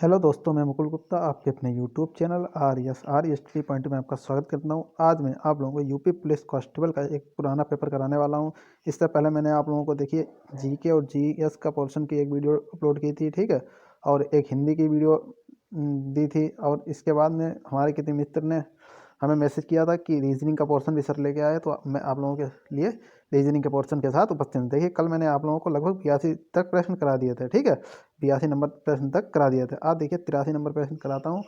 Hello दोस्तों, मैं मुकुल गुप्ता आपके अपने YouTube channel R S T point में आपका स्वागत करता हूं। आज मैं आप लोगों को यूपी पुलिस कांस्टेबल का एक पुराना पेपर कराने वाला हूं। इससे पहले मैंने आप लोगों को देखिए जीके और जीएस का पोर्शन की एक वीडियो अपलोड की थी, ठीक है, और एक हिंदी की वीडियो दी थी। और इसके बाद में हमारे किसी मित्र ने हमें मैसेज किया था कि रीजनिंग का पोर्शन भी सर लेके आए, तो मैं आप लोगों के लिए रीजनिंग के पोर्शन के साथ उपस्थित हूं। देखिए, कल मैंने आप लोगों को लगभग 82 तक प्रश्न करा दिए थे, ठीक है, 82 नंबर प्रश्न तक करा दिए थे। आज देखिए 83 नंबर प्रश्न कराता हूँ।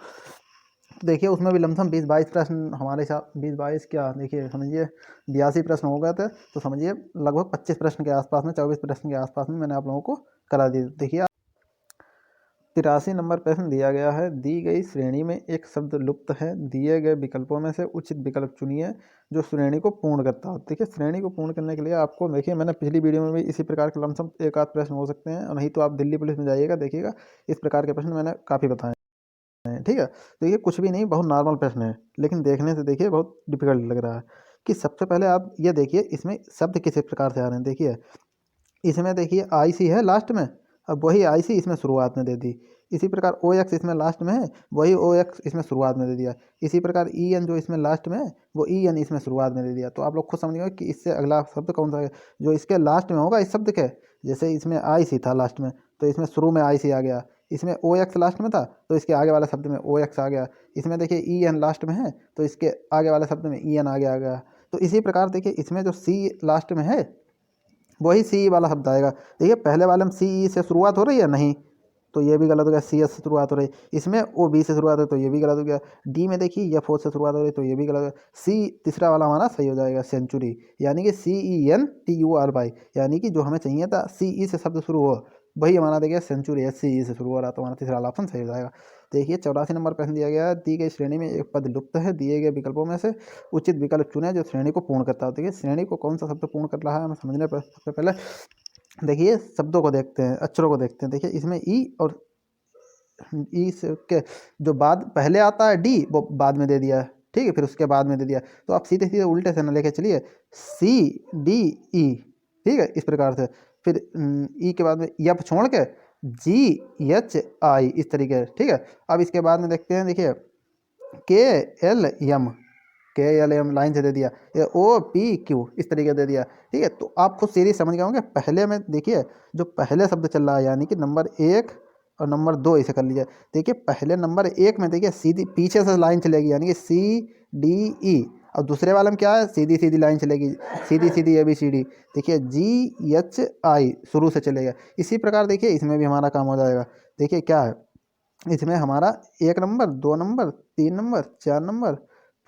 देखिए उसमें भी लमसम 20-22 प्रश्न हमारे साथ, 20-22 क्या, देखिए समझिए 82 प्रश्न हो गए थे, तो समझिए लगभग 25 प्रश्न के आसपास में, 24 प्रश्न के आसपास में मैंने आप लोगों को करा दिए। देखिए 83 नंबर प्रश्न दिया गया है, दी गई श्रेणी में एक शब्द लुप्त है, दिए गए विकल्पों में से उचित विकल्प चुनिए जो श्रेणी को पूर्ण करता हो। देखिए श्रेणी को पूर्ण करने के लिए आपको, देखिए मैंने पिछली वीडियो में भी इसी प्रकार के लमसम एक आध प्रश्न हो सकते हैं, और नहीं तो आप दिल्ली पुलिस में जाइएगा, देखिएगा इस प्रकार के प्रश्न मैंने काफ़ी बताए हैं, ठीक है। तो ये कुछ भी नहीं, बहुत नॉर्मल प्रश्न है, लेकिन देखने से देखिए बहुत डिफिकल्ट लग रहा है। कि सबसे पहले आप ये देखिए इसमें शब्द किस प्रकार से आ रहे हैं। देखिए इसमें देखिए आई सी है लास्ट में, अब वही आई सी इसमें शुरुआत में दे दी। इसी प्रकार ओ एक्स इसमें लास्ट में है, वही ओ एक्स इसमें शुरुआत में दे दिया। इसी प्रकार ई एन जो इसमें लास्ट में है, वो ई एन इसमें शुरुआत में दे दिया। तो आप लोग खुद समझिएगा कि इससे अगला शब्द कौन सा है जो इसके लास्ट में होगा इस शब्द के। जैसे इसमें आई सी था लास्ट में, तो इसमें शुरू में आई सी आ गया। इसमें ओ एक्स लास्ट में था, तो इसके आगे वाले शब्द में ओ एक्स आ गया। इसमें देखिए ई एन लास्ट में है, तो इसके आगे वाले शब्द में ई एन आ गया। तो इसी प्रकार देखिए इसमें जो सी लास्ट में है, वही सी वाला शब्द आएगा। देखिए पहले वाले में सी ई से शुरुआत हो रही है, नहीं, तो ये भी गलत हो गया। सी एस से शुरुआत हो रही है, इसमें ओ बी से शुरुआत है, तो ये भी गलत हो गया। डी में देखिए एफ ओ से शुरुआत हो रही है, तो ये भी गलत हो गया। सी तीसरा वाला हमारा सही हो जाएगा, सेंचुरी, यानी कि C E N T U R Y, यानी कि जो हमें चाहिए था सी ई से शब्द शुरू हो, वही हमारा देखिए सेंचुरी है, सी ई से शुरू हो रहा, तो हमारा तीसरा वाला ऑप्शन सही हो जाएगा। देखिए 84 नंबर प्रश्न दिया गया है, दी गई श्रेणी में एक पद लुप्त है, दिए गए विकल्पों में से उचित विकल्प चुने जो श्रेणी को पूर्ण करता हो। देखिए श्रेणी को कौन सा शब्द पूर्ण कर रहा है हमें समझने पर सबसे पहले देखिए शब्दों को देखते हैं, अक्षरों को देखते हैं। देखिए इसमें ई और ई से के जो बाद पहले आता है डी, वो बाद में दे दिया है, ठीक है, फिर उसके बाद में दे दिया। तो आप सीधे सीधे उल्टे से ना लेके चलिए, सी डी ई, ठीक है, इस प्रकार से। फिर ई के बाद में यप छोड़ के जी एच आई, इस तरीके से, ठीक है। अब इसके बाद में देखते हैं, देखिए के एल एम, के एल एम लाइन से दे दिया, ये ओ पी क्यू इस तरीके से दे दिया, ठीक है। तो आप खुद सीरीज समझ गए होंगे। पहले में देखिए जो पहले शब्द चल रहा है, यानी कि नंबर 1 और नंबर 2 इसे कर लीजिए। देखिए पहले नंबर 1 में देखिए सीधी पीछे से लाइन चलेगी, यानी कि सी डी ई, और दूसरे वाले में क्या है, सीधी सीधी लाइन चलेगी, सीधी सीधी ए बी सी डी। देखिए जी एच आई शुरू से चलेगा। इसी प्रकार देखिए इसमें भी हमारा काम हो जाएगा। देखिए क्या है, इसमें हमारा 1 number, 2 number, 3 number, 4 number,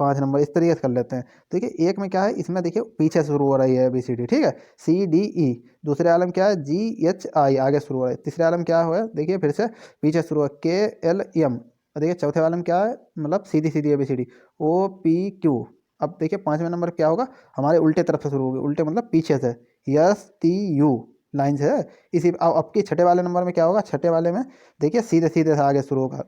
5 number, इस तरीके से कर लेते हैं। देखिए एक में क्या है, इसमें देखिए पीछे से शुरू हो रही है बी सी डी, ठीक है, सी डी ई। दूसरे आलम क्या है, जी एच आई आगे शुरू हो रहा है। तीसरे आलम क्या हुआ है, देखिए फिर से पीछे शुरू है, के एल एम। देखिए चौथे वाले में क्या है, मतलब सीधी सीधी A B C D, O P Q. अब देखिए 5वें नंबर क्या होगा, हमारे उल्टे तरफ से शुरू होगी, उल्टे मतलब पीछे से, यस टी यू लाइन से है। इसी अब की छठे वाले नंबर में क्या होगा, छठे वाले में देखिए सीधे सीधे से आगे शुरू होगा,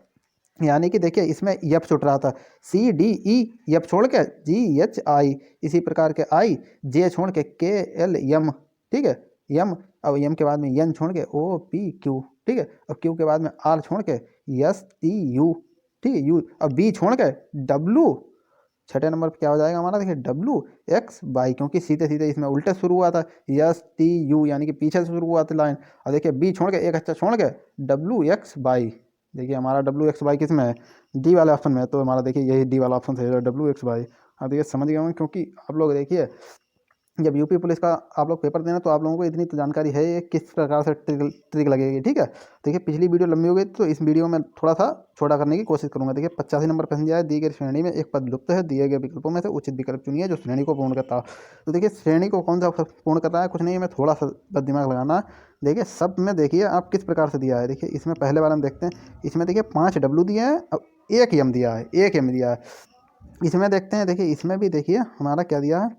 यानी कि देखिए इसमें यप छूट रहा था, सी डी ई यप छोड़ के जी एच आई, इसी प्रकार के आई, जे छोड़ के के एल यम, ठीक है, यम। अब यम के बाद में यन छोड़ के ओ पी क्यू, ठीक है, और क्यू के बाद में आर छोड़ के यस टी यू, ठीक है, यू। अब बी छोड़ के डब्लू, छठे नंबर पे क्या हो जाएगा हमारा, देखिए डब्लू एक्स बाई, क्योंकि सीधे सीधे इसमें उल्टे शुरू हुआ था, यस टी यू, यानी कि पीछे से शुरू हुआ था लाइन। और देखिए बी छोड़ के एक अच्छा छोड़ के डब्लू एक्स बाई। देखिए हमारा डब्लू एक्स बाई किस में है, डी वाले ऑप्शन में है, तो हमारा देखिए यही डी वाला ऑप्शन सही है, डब्लू एक्स बाई। अब देखिए समझ गए होंगे, क्योंकि आप लोग देखिए जब यूपी पुलिस का आप लोग पेपर देना, तो आप लोगों को इतनी तो जानकारी है ये किस प्रकार से ट्रिक लगेगी, ठीक है। देखिए पिछली वीडियो लंबी हो गई, तो इस वीडियो में थोड़ा सा छोटा करने की कोशिश करूंगा। देखिए 85 नंबर प्रश्न दिया है, दी गई श्रेणी में एक पद लुप्त है, दिए गए विकल्पों में से उचित विकल्प चुनिए जो श्रेणी को पूर्ण करता हो। तो देखिए श्रेणी को कौन सा पूर्ण करता है, कुछ नहीं है, मैं थोड़ा सा बस दिमाग लगाना। देखिए सब में देखिए आप किस प्रकार से दिया है। देखिए इसमें पहले वाला हम देखते हैं, इसमें देखिए 5 डब्लू दिए हैं, अब 1 एम दिया है, 1 एम दिया है। इसमें देखते हैं, देखिए इसमें भी देखिए हमारा क्या दिया है,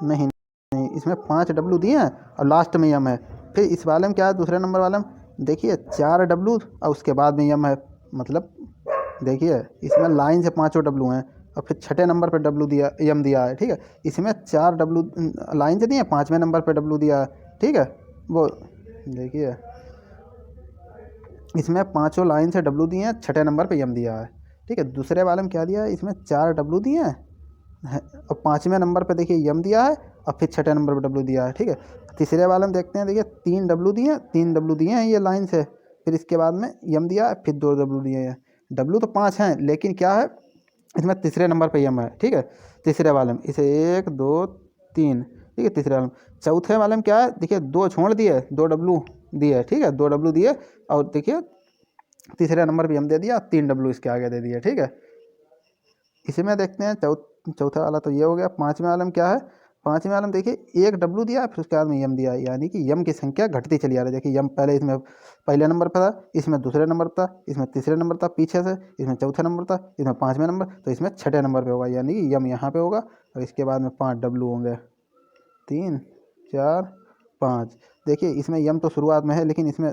नहीं नहीं, इसमें 5 डब्लू दिए हैं और लास्ट में यम है। फिर इस वाले में क्या है, दूसरे नंबर वाले में देखिए 4 डब्लू और उसके बाद में यम है, मतलब देखिए इसमें लाइन से 5 डब्लू हैं, और फिर छठे नंबर पर डब्लू दिया, यम दिया है, ठीक है। इसमें 4 डब्लू लाइन से दिए, 5वें नंबर पर डब्लू दिया है, ठीक है। वो देखिए इसमें पाँचों लाइन से डब्लू दिए हैं, छठे नंबर पे यम दिया है। ठीक है, दूसरे वाले में क्या दिया है, इसमें 4 डब्लू दिए हैं और पाँचवें नंबर पे देखिए यम दिया है और फिर छठे नंबर पे डब्लू दिया है। ठीक है, तीसरे वाले में देखते हैं, देखिए 3 डब्लू दिए हैं, 3 डब्लू दिए हैं ये लाइन से, फिर इसके बाद में यम दिया है, फिर 2 डब्लू दिए हैं। डब्लू तो 5 हैं, लेकिन क्या है, इसमें तीसरे नंबर पे यम है। ठीक है, तीसरे वाले में इसे 1 2 3। ठीक है, तीसरे वाले में। चौथे वाले में क्या है, देखिए 2 छोड़ दिए, 2 डब्लू दिए। ठीक है, 2 डब्लू दिए और देखिए तीसरे नंबर पे हम दे दिया, 3 डब्लू इसके आगे दे दिए। ठीक है, इसी में देखते हैं चौथा वाला तो ये हो गया। पाँचवें वाले में क्या है, पाँचवें वाले में देखिए 1 डब्लू दिया है, फिर उसके बाद में यम दिया है, यानी कि यम की संख्या घटती चली आ रही है। देखिए यम पहले इसमें पहले नंबर पर था, इसमें दूसरे नंबर पर था, इसमें तीसरे नंबर था पीछे से, इसमें चौथे नंबर था, इसमें पाँचवें नंबर, तो इसमें छठे नंबर पर होगा, यानी कि यम यहाँ पे होगा और इसके बाद में 5 डब्लू होंगे। 3 4 5। देखिए इसमें यम तो शुरुआत में है, लेकिन इसमें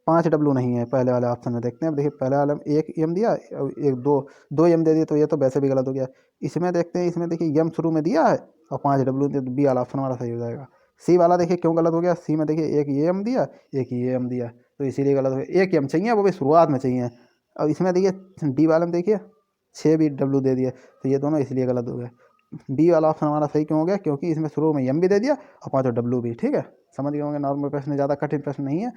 5 डब्लू नहीं है पहले वाले ऑप्शन में। देखते हैं, देखिए पहले वाले में 1 यम दिया और 2 यम दे दिए, तो ये तो वैसे भी गलत हो गया। इसमें देखते हैं, इसमें देखिए यम शुरू में दिया है और 5 डब्लू दिया, तो बी वाला ऑप्शन हमारा सही हो जाएगा। सी वाला देखिए क्यों गलत हो गया, सी में देखिए 1 ये यम दिया, 1 ये यम दिया, तो इसीलिए गलत हो गया। 1 यम चाहिए, वो भी शुरुआत में चाहिए। और इसमें देखिए डी वाले में देखिए 6 भी डब्लू दे दिए, तो ये दोनों इसलिए गलत हो गए। बी वाला ऑप्शन हमारा सही क्यों हो गया, क्योंकि इसमें शुरू में यम भी दे दिया और 5 डब्लू भी। ठीक है, समझ गए होंगे, नॉर्मल प्रश्न, ज़्यादा कठिन प्रश्न नहीं है।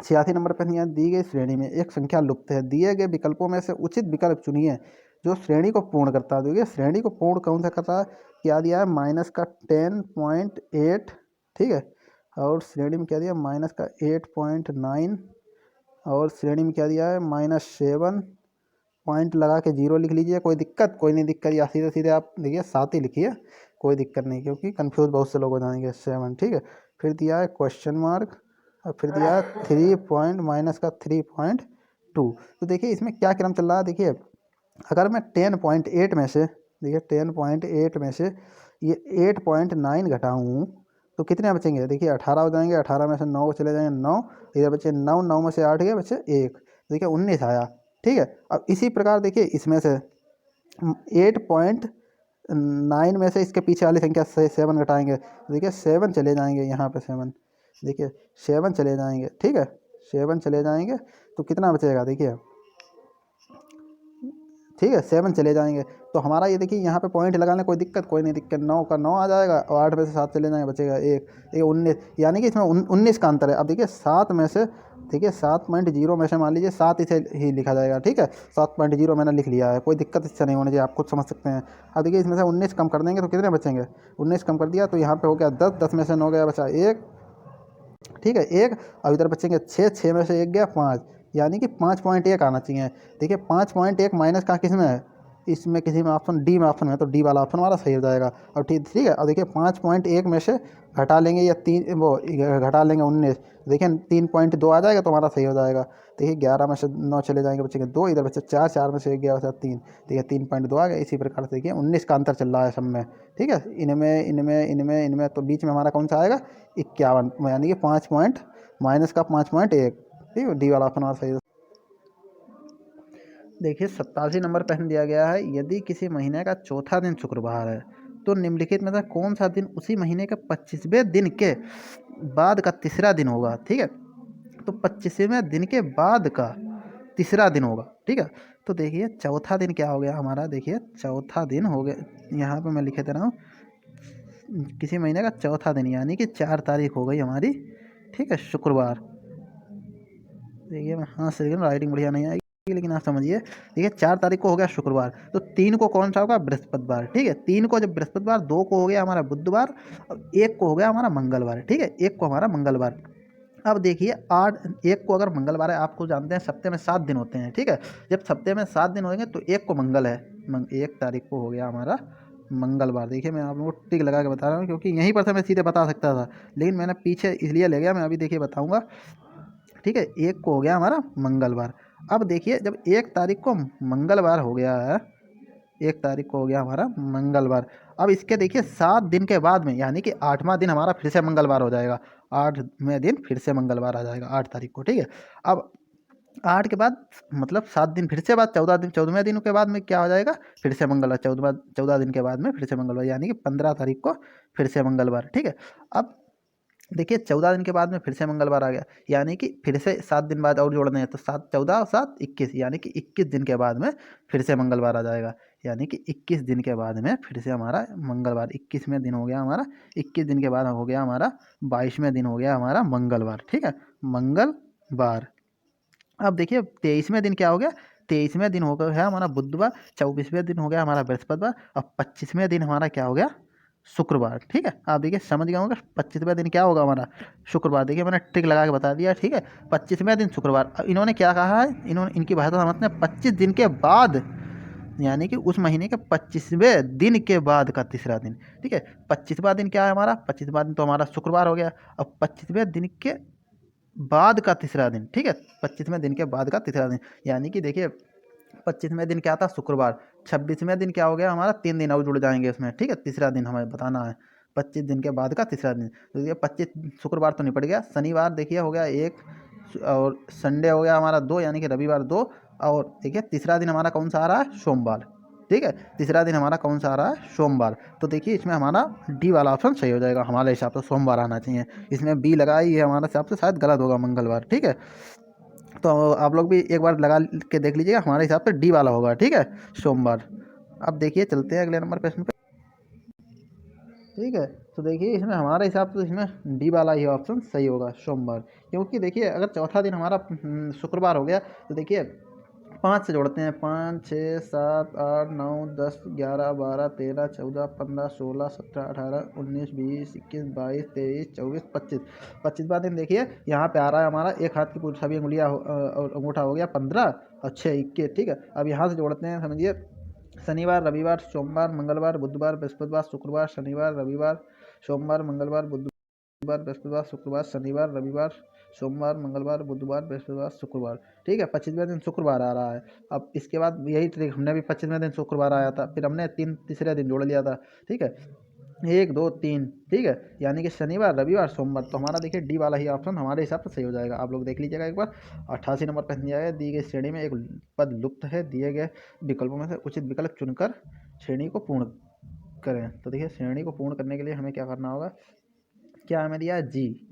86 नंबर प्रश्न, यहाँ दी गई श्रेणी में एक संख्या लुप्त है, दिए गए विकल्पों में से उचित विकल्प चुनिए जो श्रेणी को पूर्ण करता है। देखिए श्रेणी को पूर्ण कौन सा करता है, क्या दिया है, माइनस का 10.8। ठीक है, और श्रेणी में क्या दिया, माइनस का 8.9, और श्रेणी में क्या दिया है, -7। पॉइंट लगा के 0 लिख लीजिए, कोई दिक्कत, कोई नहीं दिक्कत, या सीधे सीधे आप देखिए 7 ही लिखिए, कोई दिक्कत नहीं, क्योंकि कंफ्यूज बहुत से लोग हो जाएंगे। 7। ठीक है, फिर दिया है क्वेश्चन मार्क और फिर दिया है 3 पॉइंट माइनस का 3.2। तो देखिए इसमें क्या क्रम चल रहा है, देखिए अगर मैं 10.8 में से, देखिए 10.8 में से ये 8.9 घटाऊँ तो कितने बचेंगे, देखिए 18 हो जाएंगे। 18 में से 9 चले जाएंगे, 9 इधर बचे 9, 9 में से 8 गए, बचे 1, देखिए 19 आया। ठीक है, अब इसी प्रकार देखिए इसमें से 8.9 में से इसके पीछे वाली संख्या से 7 घटाएंगे, तो देखिए 7 चले जाएंगे यहाँ पे, 7, देखिए 7 चले जाएंगे। ठीक है, 7 चले जाएंगे तो कितना बचेगा, देखिए ठीक है 7 चले जाएंगे, तो हमारा ये देखिए यहाँ पे पॉइंट लगाने कोई दिक्कत, कोई नहीं दिक्कत, 9 का 9 आ जाएगा और 8 में से 7 चले जाएंगे, बचेगा 1, ये 19, यानी कि इसमें 19 का अंतर है। अब देखिए 7 में से, देखिए 7.0 में से मान लीजिए 7 इसे ही लिखा जाएगा। ठीक है, 7.0 मैंने लिख लिया है, कोई दिक्कत इससे नहीं होनी चाहिए, आप खुद समझ सकते हैं। अब देखिए इसमें से 19 कम कर देंगे तो कितने बचेंगे, 19 कम कर दिया तो यहाँ पे हो गया 10, 10 में से 9 गया, बचा 1। ठीक है, 1, अब इधर बचेंगे 6, 6 में से 1 गया 5, यानी कि 5.1 आना चाहिए। देखिए 5.1 माइनस का किस में है, इसमें किसी में ऑप्शन डी में ऑप्शन में, तो डी वाला ऑप्शन हमारा सही हो जाएगा। और ठीक ठीक है, और देखिए 5.1 में से घटा लेंगे या 3 वो घटा लेंगे 19, देखिए 3.2 आ जाएगा तो हमारा सही हो जाएगा। देखिए 11 में से 9 चले जाएंगे, बचेंगे 2, इधर बचे 4, 4 में से 1 गया, बचा 3, देखिए 3.2 आ गया। इसी प्रकार से देखिए 19 का अंतर चल रहा है सब में। ठीक है, इनमें इनमें इनमें इनमें, तो बीच में हमारा कौन सा आएगा, 51, यानी कि 5 पॉइंट माइनस का 5.1। ठीक है, डी वाला ऑप्शन हमारा सही है। देखिए 87 नंबर प्रश्न दिया गया है, यदि किसी महीने का चौथा दिन शुक्रवार है तो निम्नलिखित में से कौन सा दिन उसी महीने के 25वें दिन के बाद का तीसरा दिन होगा। ठीक है, तो 25वें दिन के बाद का तीसरा दिन होगा। ठीक है, तो देखिए चौथा दिन क्या हो गया हमारा, देखिए चौथा दिन हो गया, यहाँ पे मैं लिखे दे रहा हूँ किसी महीने का चौथा दिन, यानी कि 4 तारीख हो गई हमारी। ठीक है, शुक्रवार। देखिए मैं हाँ सही, राइटिंग बढ़िया नहीं आएगी, लेकिन आप समझिए। देखिए 4 तारीख को हो गया शुक्रवार, तो 3 को कौन सा होगा, बृहस्पतिवार। ठीक है, 3 को जब बृहस्पतिवार, 2 को हो गया हमारा बुधवार और 1 को हो गया हमारा मंगलवार। ठीक है, 1 को हमारा मंगलवार। अब देखिए 1 को अगर मंगलवार है, आपको जानते हैं सप्ते में 7 दिन होते हैं। ठीक है, जब सप्ते में 7 दिन होंगे तो 1 को मंगल है, 1 तारीख को हो गया हमारा मंगलवार। देखिए मैं आप लोगों को टिक लगा के बता रहा हूँ, क्योंकि यहीं पर से मैं सीधे बता सकता था, लेकिन मैंने पीछे इसलिए ले गया, मैं अभी देखिए बताऊँगा। ठीक है, 1 को हो गया हमारा मंगलवार। अब देखिए जब 1 तारीख को मंगलवार हो गया है, 1 तारीख को हो गया हमारा मंगलवार, अब इसके देखिए 7 दिन के बाद में, यानी कि 8वां दिन हमारा फिर से मंगलवार हो जाएगा, 8वें दिन फिर से मंगलवार आ जाएगा 8 तारीख को। ठीक है, अब 8 के बाद मतलब 7 दिन फिर से बाद 14 दिन, 14वें दिन के बाद में क्या हो जाएगा, फिर से मंगलवार, 14 दिन के बाद में फिर से मंगलवार, यानी कि 15 तारीख को फिर से मंगलवार। ठीक है, अब देखिए 14 दिन के बाद में फिर से मंगलवार आ गया, यानी कि फिर से 7 दिन बाद और जोड़ने हैं, तो 7 14 और 7 21, यानी कि 21 दिन के बाद में फिर से मंगलवार आ जाएगा। यानी कि 21 दिन के बाद में फिर से हमारा मंगलवार, 21वें दिन हो गया हमारा, 21 दिन के बाद हो गया हमारा 22वें दिन हो गया हमारा मंगलवार। ठीक है, मंगलवार। अब देखिए 23वें दिन क्या हो गया, 23वें दिन हो गया है हमारा बुधवार, 24वें दिन हो गया हमारा बृहस्पतिवार, और 25वें दिन हमारा क्या हो गया, शुक्रवार। ठीक है, आप देखिए समझ गए होंगे 25वें दिन क्या होगा हमारा, शुक्रवार। देखिए मैंने ट्रिक लगा के बता दिया। ठीक है, 25वें दिन शुक्रवार। अब इन्होंने क्या कहा है, इन्होंने इनकी भाषा समझते हैं 25 दिन के बाद, यानी कि उस महीने के 25वें दिन के बाद का तीसरा दिन। ठीक है, 25वां दिन क्या है हमारा, 25वां दिन तो हमारा शुक्रवार हो गया। अब 25वें दिन के बाद का तीसरा दिन। ठीक है, 25वें दिन के बाद का तीसरा दिन, यानी कि देखिए 25वें दिन क्या था, शुक्रवार। 26वें दिन क्या हो गया हमारा, 3 दिन और जुड़ जाएंगे उसमें। ठीक है, तीसरा दिन हमें बताना है, 25 दिन के बाद का तीसरा दिन। तो ये 25 शुक्रवार तो निपट गया, शनिवार देखिए हो गया 1, और संडे हो गया हमारा 2, यानी कि रविवार 2, और देखिए तीसरा दिन हमारा कौन सा आ रहा है, सोमवार। ठीक है, तीसरा दिन हमारा कौन सा आ रहा है, सोमवार। तो देखिए इसमें हमारा डी वाला ऑप्शन सही हो जाएगा, हमारे हिसाब से सोमवार आना चाहिए। इसमें बी लगाई है हमारे हिसाब से शायद गलत होगा, मंगलवार। ठीक है, तो आप लोग भी एक बार लगा के देख लीजिएगा, हमारे हिसाब से डी वाला होगा। ठीक है, सोमवार। अब देखिए चलते हैं अगले नंबर प्रश्न पे। ठीक है, तो देखिए इसमें हमारे हिसाब से इसमें डी वाला ही ऑप्शन सही होगा, सोमवार। क्योंकि देखिए अगर चौथा दिन हमारा शुक्रवार हो गया, तो देखिए 5 से जोड़ते हैं, 5 6 7 8 9 10 11 12 13 14 15 16 17 18 19 20 21 22 23 24 25। 25वां दिन देखिए यहाँ पे आ रहा है हमारा, एक हाथ की पूरी सभी उंगलियाँ और अंगूठा हो गया 15 और 6 21। ठीक है, अब यहाँ से जोड़ते हैं, समझिए शनिवार रविवार सोमवार मंगलवार बुधवार बृहस्पतिवार शुक्रवार, शनिवार रविवार सोमवार मंगलवार बुधवार बृहस्पतिवार शुक्रवार, शनिवार रविवार सोमवार मंगलवार बुधवार बृहस्पतिवार शुक्रवार। ठीक है, 25वें दिन शुक्रवार आ रहा है। अब इसके बाद यही ट्रिक, हमने भी 25वें दिन शुक्रवार आया था, फिर हमने तीसरे दिन जोड़ लिया था। ठीक है, 1 2 3। ठीक है, यानी कि शनिवार रविवार सोमवार। तो हमारा देखिए डी वाला ही ऑप्शन हमारे हिसाब से सही हो जाएगा। आप लोग देख लीजिएगा एक बार। 88 नंबर पर दिया है, दी गई श्रेणी में एक पद लुप्त है, दिए गए विकल्पों में से उचित विकल्प चुनकर श्रेणी को पूर्ण करें। तो देखिए श्रेणी को पूर्ण करने के लिए हमें क्या करना होगा, क्या हमें दिया है, जी।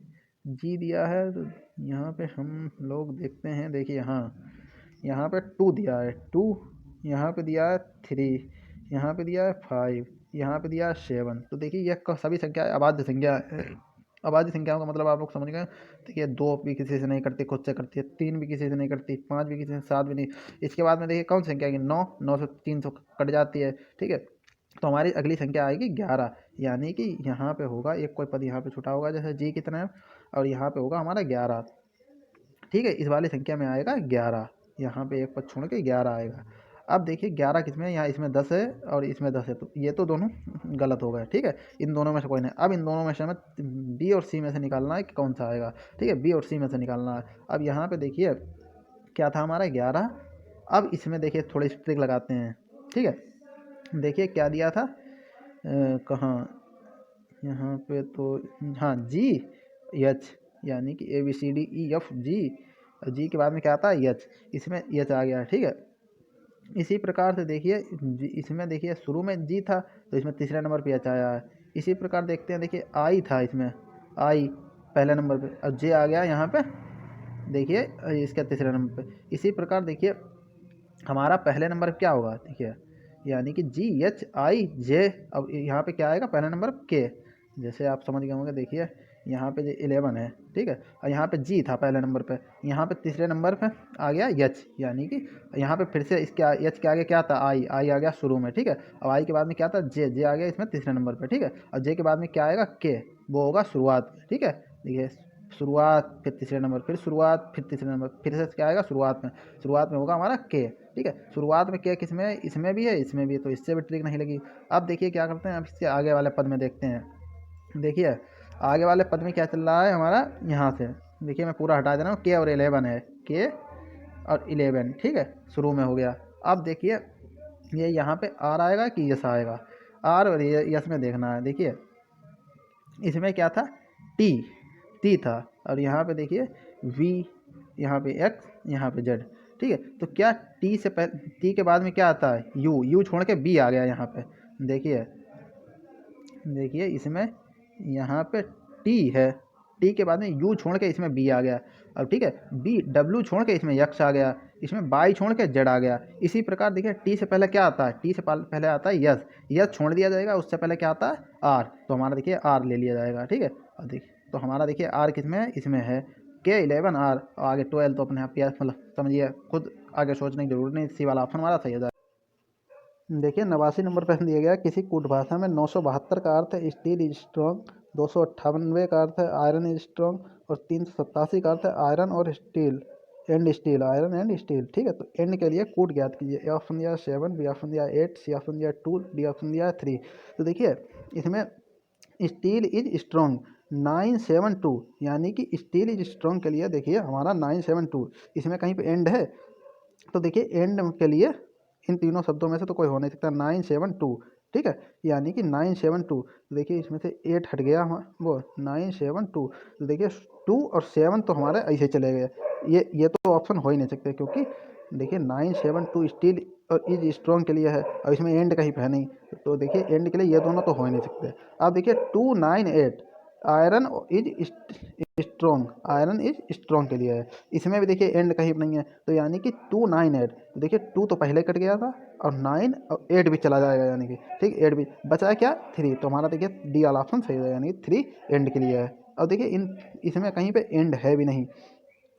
जी दिया है, तो यहाँ पे हम लोग देखते हैं, देखिए यहाँ पे 2 दिया है, 2, यहाँ पे दिया है 3, यहाँ पे दिया है 5, यहाँ पे दिया है 7। तो देखिए यह सभी संख्या अभाज्य संख्या है। अभाज्य संख्याओं का मतलब आप लोग समझ गए। देखिए 2 भी किसी से नहीं करती, खुद से करती है, 3 भी किसी से नहीं करती, 5 भी किसी से, 7 भी नहीं। इसके बाद में देखिए कौन सी संख्या आएगी, 9, 9 से 300 कट जाती है। ठीक है, तो हमारी अगली संख्या आएगी 11, यानी कि यहाँ पे होगा एक कोई पद यहाँ पे छुटा होगा, जैसे जी कितना है, और यहाँ पे होगा हमारा 11। ठीक है, इस वाली संख्या में आएगा 11, यहाँ पे एक पद छोड़ के 11 आएगा। अब देखिए 11 किसमें है, यहाँ इसमें 10 है और इसमें 10 है, तो ये तो दोनों गलत हो गए। ठीक है, इन दोनों में से कोई नहीं। अब इन दोनों में से हमें बी और सी में से निकालना है कि कौन सा आएगा। ठीक है, बी और सी में से निकालना है। अब यहाँ पे देखिए क्या था हमारा 11। अब इसमें देखिए थोड़ी ट्रिक लगाते हैं। ठीक है, देखिए क्या दिया था, कहाँ, यहाँ पे तो हाँ जी एच, यानी कि A B C D E F G, और जी के बाद में क्या आता है, एच। इसमें एच आ गया। ठीक है, इसी प्रकार से देखिए इसमें देखिए शुरू में जी था, तो इसमें तीसरे नंबर पे एच आया है। इसी प्रकार देखते हैं, देखिए आई था, इसमें आई पहले नंबर पे, और जे आ गया यहाँ पे, देखिए इसका तीसरे नंबर पे। इसी प्रकार देखिए हमारा पहले नंबर क्या होगा, देखिए यानी कि जी एच आई जे। अब यहाँ पे क्या आएगा, पहला नंबर के, जैसे आप समझ गए होंगे। देखिए यहाँ पे 11 है। ठीक है, और यहाँ पे जी था पहले नंबर पे, यहाँ पे तीसरे नंबर पे आ गया एच, यानी कि यहाँ पे फिर से इसके एच के आगे क्या था, आई, आई आ गया शुरू में। ठीक है, अब आई के बाद में क्या था, जे, जे आ गया इसमें तीसरे नंबर पे। ठीक है, और जे के बाद में क्या आएगा, के, वो होगा शुरुआत। ठीक है, देखिए शुरुआत, फिर तीसरे नंबर, फिर शुरुआत, फिर तीसरे नंबर, फिर से क्या आएगा, शुरुआत में होगा हमारा के। ठीक है, शुरुआत में क्या किसमें है, इसमें भी है, इसमें भी है, तो इससे भी ट्रिक नहीं लगी। अब देखिए क्या करते हैं, अब इससे आगे वाले पद में देखते हैं। देखिए आगे वाले पद में क्या चल रहा है हमारा, यहाँ से देखिए मैं पूरा हटा दे रहा हूँ, के और 11 है, के और 11। ठीक है, शुरू में हो गया। अब देखिए ये यहाँ पे आर आएगा कि यस आएगा, आर और यस में देखना है। देखिए इसमें क्या था, टी, टी था, और यहाँ पे देखिए वी, यहाँ पे एक्स, यहाँ पे जेड। ठीक है, तो क्या टी से पहले, टी के बाद में क्या आता है, यू, यू छोड़ के बी आ गया यहाँ पे। देखिए देखिए इसमें यहाँ पे टी है, टी के बाद में यू छोड़ के इसमें बी आ गया, अब ठीक है बी डब्ल्यू छोड़ के इसमें यक्स आ गया, इसमें बाई छोड़ के जेड आ गया। इसी प्रकार देखिए टी से पहले क्या आता है, टी से पहले आता है यस, यस छोड़ दिया जाएगा, उससे पहले क्या आता है आर, तो हमारा देखिए आर ले लिया जाएगा, ठीक है। और देखिए तो हमारा देखिए आर किस में है, इसमें है K11 आर, और आगे 12 तो अपने आप ही मतलब समझिए खुद, आगे सोचने की जरूरत नहीं, सी वाला ऑप्शन हमारा सही हो जाएगा। देखिए 89 नंबर प्रश्न दिया गया, किसी कूट भाषा में 972 का अर्थ है स्टील इज स्ट्रॉन्ग, 298 का अर्थ है आयरन इज स्ट्रॉन्ग, और 387 का अर्थ है आयरन और steel and steel, iron and steel, ठीक है। तो एंड के लिए कूट ज्ञात कीजिए। ए ऑप्शन दिया 7, बी ऑप्शन दिया 8, सी ऑप्शन दिया 2, डी ऑप्शन दिया 3। तो देखिए इसमें स्टील इज स्ट्रॉन्ग 972, यानी कि स्टील इज स्ट्रॉन्ग के लिए देखिए हमारा 972, इसमें कहीं पे एंड है, तो देखिए एंड के लिए इन तीनों शब्दों में से तो कोई हो नहीं सकता, 972, ठीक है, यानी कि 972। तो देखिए इसमें से 8 हट गया वो 972, तो देखिए 2 और 7 तो हमारे ऐसे चले गए, ये तो ऑप्शन हो ही नहीं सकते, क्योंकि देखिए 972 स्टील और इज स्ट्रॉन्ग के लिए है, और इसमें एंड कहीं पे है नहीं, तो देखिए एंड के लिए ये दोनों तो हो ही नहीं सकते। अब देखिए 298 iron is strong, iron is strong के लिए है, इसमें भी देखिए एंड कहीं नहीं है, तो यानी कि 298, तो देखिए 2 तो पहले कट गया था, और 9 और 8 भी चला जाएगा, यानी कि ठीक 8 भी बचा क्या 3, तो हमारा देखिए डी वाला ऑप्शन सही है, यानी कि 3 एंड के लिए है। और देखिए इसमें कहीं पे एंड है भी नहीं,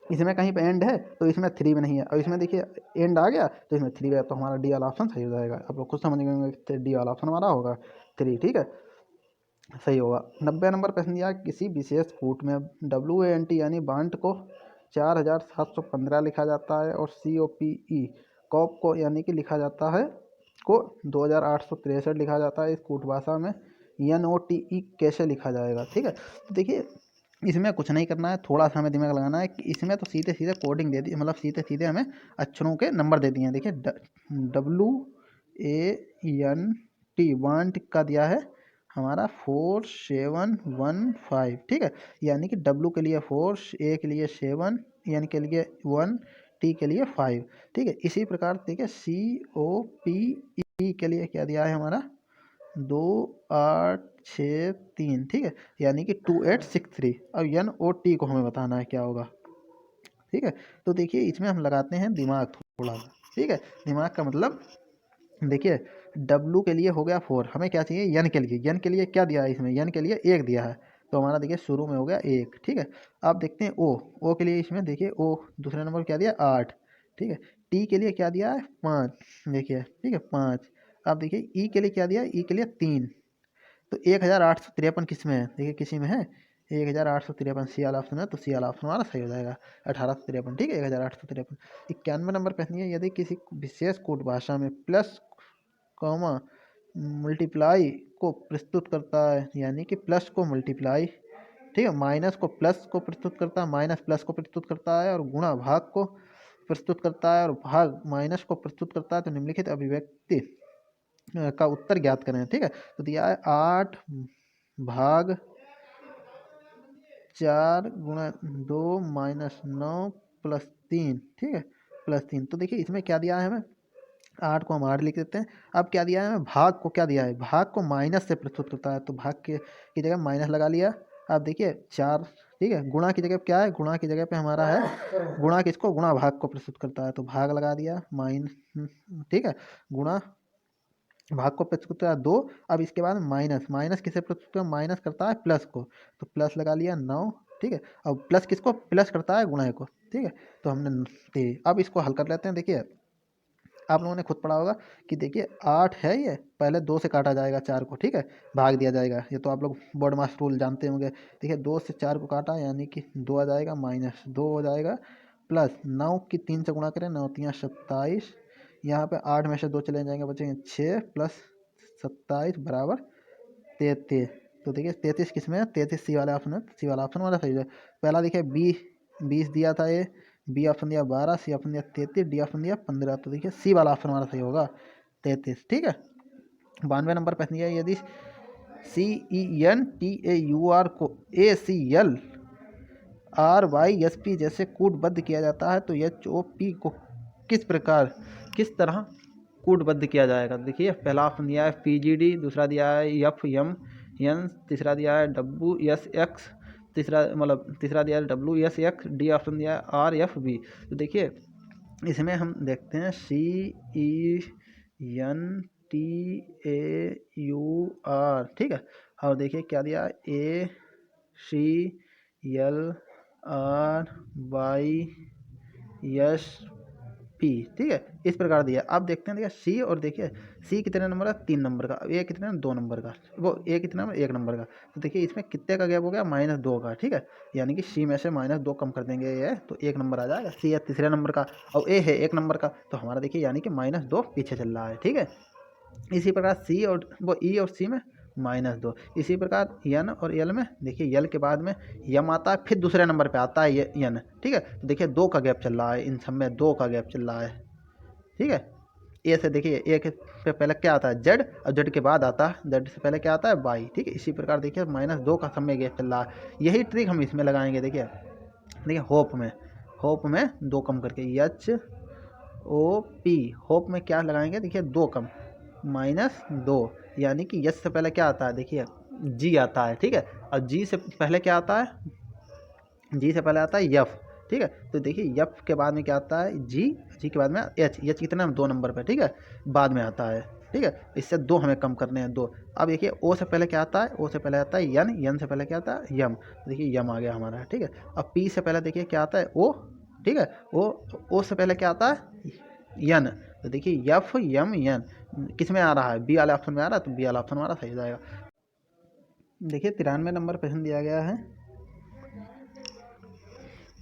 इसमें कहीं पे एंड है तो इसमें 3 में नहीं है, और इसमें देखिए एंड आ गया तो इसमें 3 है, तो हमारा डी वाला ऑप्शन सही हो जाएगा। आप लोग खुद समझ गए डी वाला ऑप्शन हमारा होगा 3, ठीक है, सही होगा। 90 नंबर प्रश्न दिया, किसी विशेष कूट में WANT यानी बांट को 4715 लिखा जाता है, और COPE कॉप को यानी कि लिखा जाता है को 2863 लिखा जाता है। इस कूट भाषा में NOTE कैसे लिखा जाएगा, ठीक है। तो देखिए इसमें कुछ नहीं करना है, थोड़ा सा हमें दिमाग लगाना है कि इसमें तो सीधे सीधे कोडिंग दे दी, मतलब सीधे सीधे हमें अक्षरों के नंबर दे दिए हैं। देखिए WANT वांट का दिया है हमारा 4715, ठीक है, यानी कि W के लिए 4, A के लिए 7, N के लिए 1, T के लिए 5, ठीक है। इसी प्रकार देखिए COPE के लिए क्या दिया है हमारा 2863, ठीक है, यानी कि 2863। अब NOT को हमें बताना है क्या होगा, ठीक है। तो देखिए इसमें हम लगाते हैं दिमाग थोड़ा सा, ठीक है, दिमाग का मतलब देखिए W के लिए हो गया 4, हमें क्या चाहिए N के लिए, N के लिए क्या दिया है इसमें, N के लिए 1 दिया है, तो हमारा देखिए शुरू में हो गया 1, ठीक है। आप देखते हैं O के लिए इसमें देखिए O दूसरे नंबर क्या दिया 8, ठीक है। T के लिए क्या दिया है 5, देखिए ठीक है 5। आप देखिए E के लिए क्या दिया है, E के लिए 3, तो 1853 किस में है, देखिए किसी में है 1853, सी वाला ऑप्शन है, तो सी वाला ऑप्शन हमारा सही हो जाएगा 1853, ठीक है 1853। 91 नंबर प्रश्न है, यदि किसी विशेष कूट भाषा में प्लस कॉमा मल्टीप्लाई को प्रस्तुत करता है, यानी कि प्लस को मल्टीप्लाई, ठीक है, माइनस को प्लस को प्रस्तुत करता है, माइनस प्लस को प्रस्तुत करता है, और गुणा भाग को प्रस्तुत करता है, और भाग माइनस को प्रस्तुत करता है, तो निम्नलिखित अभिव्यक्ति का उत्तर ज्ञात करें, ठीक है। तो दिया है 8 भाग 4 गुणा 2 माइनस 9 प्लस 3, ठीक है प्लस 3। तो देखिए इसमें क्या दिया है हमें, 8 को हम 8 लिख देते हैं। अब क्या दिया है हमें, भाग को क्या दिया है, भाग को माइनस से प्रस्तुत करता है, तो भाग के की जगह माइनस लगा लिया। अब देखिए 4, ठीक है, गुणा की जगह क्या है, गुणा की जगह पे हमारा है गुणा किसको, गुणा भाग को प्रस्तुत करता है, तो भाग लगा दिया ठीक है, गुणा भाग को प्रस्तुत करता है 2। अब इसके बाद माइनस, माइनस किसे प्रस्तुत करता है, माइनस करता है प्लस को, तो प्लस लगा लिया 9, ठीक है। अब प्लस किसको, प्लस करता है गुणा को, ठीक है, तो हमने 3। अब इसको हल कर लेते हैं। देखिए आप लोगों ने खुद पढ़ा होगा कि देखिए 8 है, ये पहले 2 से काटा जाएगा 4 को, ठीक है, भाग दिया जाएगा, ये तो आप लोग बोर्ड मास रूल जानते होंगे। देखिए 2 से 4 को काटा, यानी कि 2 आ जाएगा, माइनस 2 हो जाएगा, प्लस 9 की 3 से गुणा करें, 9 3 27, यहाँ पे 8 में से 2 चले जाएंगे, बचेंगे 6 प्लस 27 बराबर 33। तो देखिए 33 किस में है, 33 सी वाला ऑप्शन है, सी वाला ऑप्शन हमारा सही है। पहला देखिए 20 दिया था, ये बी ऑप्शन दिया 12, सी ऑप्शन दिया 33, डी ऑप्शन दिया 15, तो देखिए सी वाला ऑप्शन हमारा सही होगा 33, ठीक है। 92 नंबर प्रश्न है, यदि CENTAUR को ACLRYSP जैसे कूटबद्ध किया जाता है, तो HOP को किस प्रकार किस तरह कूटबद्ध किया जाएगा। देखिए पहला ऑप्शन दिया है PGD, दूसरा दिया है FMN, तीसरा दिया है WSX, तीसरा मतलब तीसरा दिया है WS डी ऑप्शन दिया है RFB। तो देखिए इसमें हम देखते हैं CENTAUR, ठीक है। और देखिए क्या दिया है ACLRYSP, ठीक है। इस प्रकार दिया। आप देखते हैं, देखिए सी, और देखिए सी कितने नंबर का, 3 नंबर का, ए कितने 2 नंबर का, वो ए कितना 1 नंबर का। तो देखिए इसमें कितने का गैप हो गया, -2 का, ठीक है। यानी कि सी में से -2 कम कर देंगे ये, तो 1 नंबर आ जाएगा। सी है तीसरे नंबर का और ए है 1 नंबर का, तो हमारा देखिए यानी कि -2 पीछे चल रहा है, ठीक है। इसी प्रकार सी और वो ई और सी में -2। इसी प्रकार यन और यल में देखिए यल के बाद में यम आता है, फिर दूसरे नंबर पे आता है यन, ठीक है। तो देखिए 2 का गैप चल रहा है, इन सब में 2 का गैप चल रहा है, ठीक है। ए से देखिए ए के पे पहले क्या आता है जेड, और जेड के बाद आता है जेड से पहले क्या आता है वाई, ठीक है। इसी प्रकार देखिए -2 का समय गैप चल रहा है। यही ट्रिक हम इसमें लगाएंगे। देखिए देखिए होप में 2 कम करके HOP, होप में क्या लगाएंगे, देखिए 2 कम -2, यानी कि यस से पहले क्या आता है, देखिए जी आता है, ठीक है। और जी से पहले क्या आता है, जी से पहले आता है यफ, ठीक है। तो देखिए यफ के बाद में क्या आता है जी, जी के बाद में एच कितना 2 नंबर पे, ठीक है, बाद में आता है, ठीक है। इससे 2 हमें कम करने हैं 2। अब देखिए ओ से पहले क्या आता है, ओ से पहले आता है यन से पहले क्या आता है यम, देखिए यम आ गया हमारा, ठीक है। अब पी से पहले देखिए क्या आता है ओ, ठीक है। ओ से पहले क्या आता है यन, तो देखिए यफ यम यन किस में आ रहा है, बी वाले ऑप्शन में आ रहा है, तो बी वाला ऑप्शन हमारा सही हो जाएगा। देखिए 93 नंबर प्रश्न दिया गया है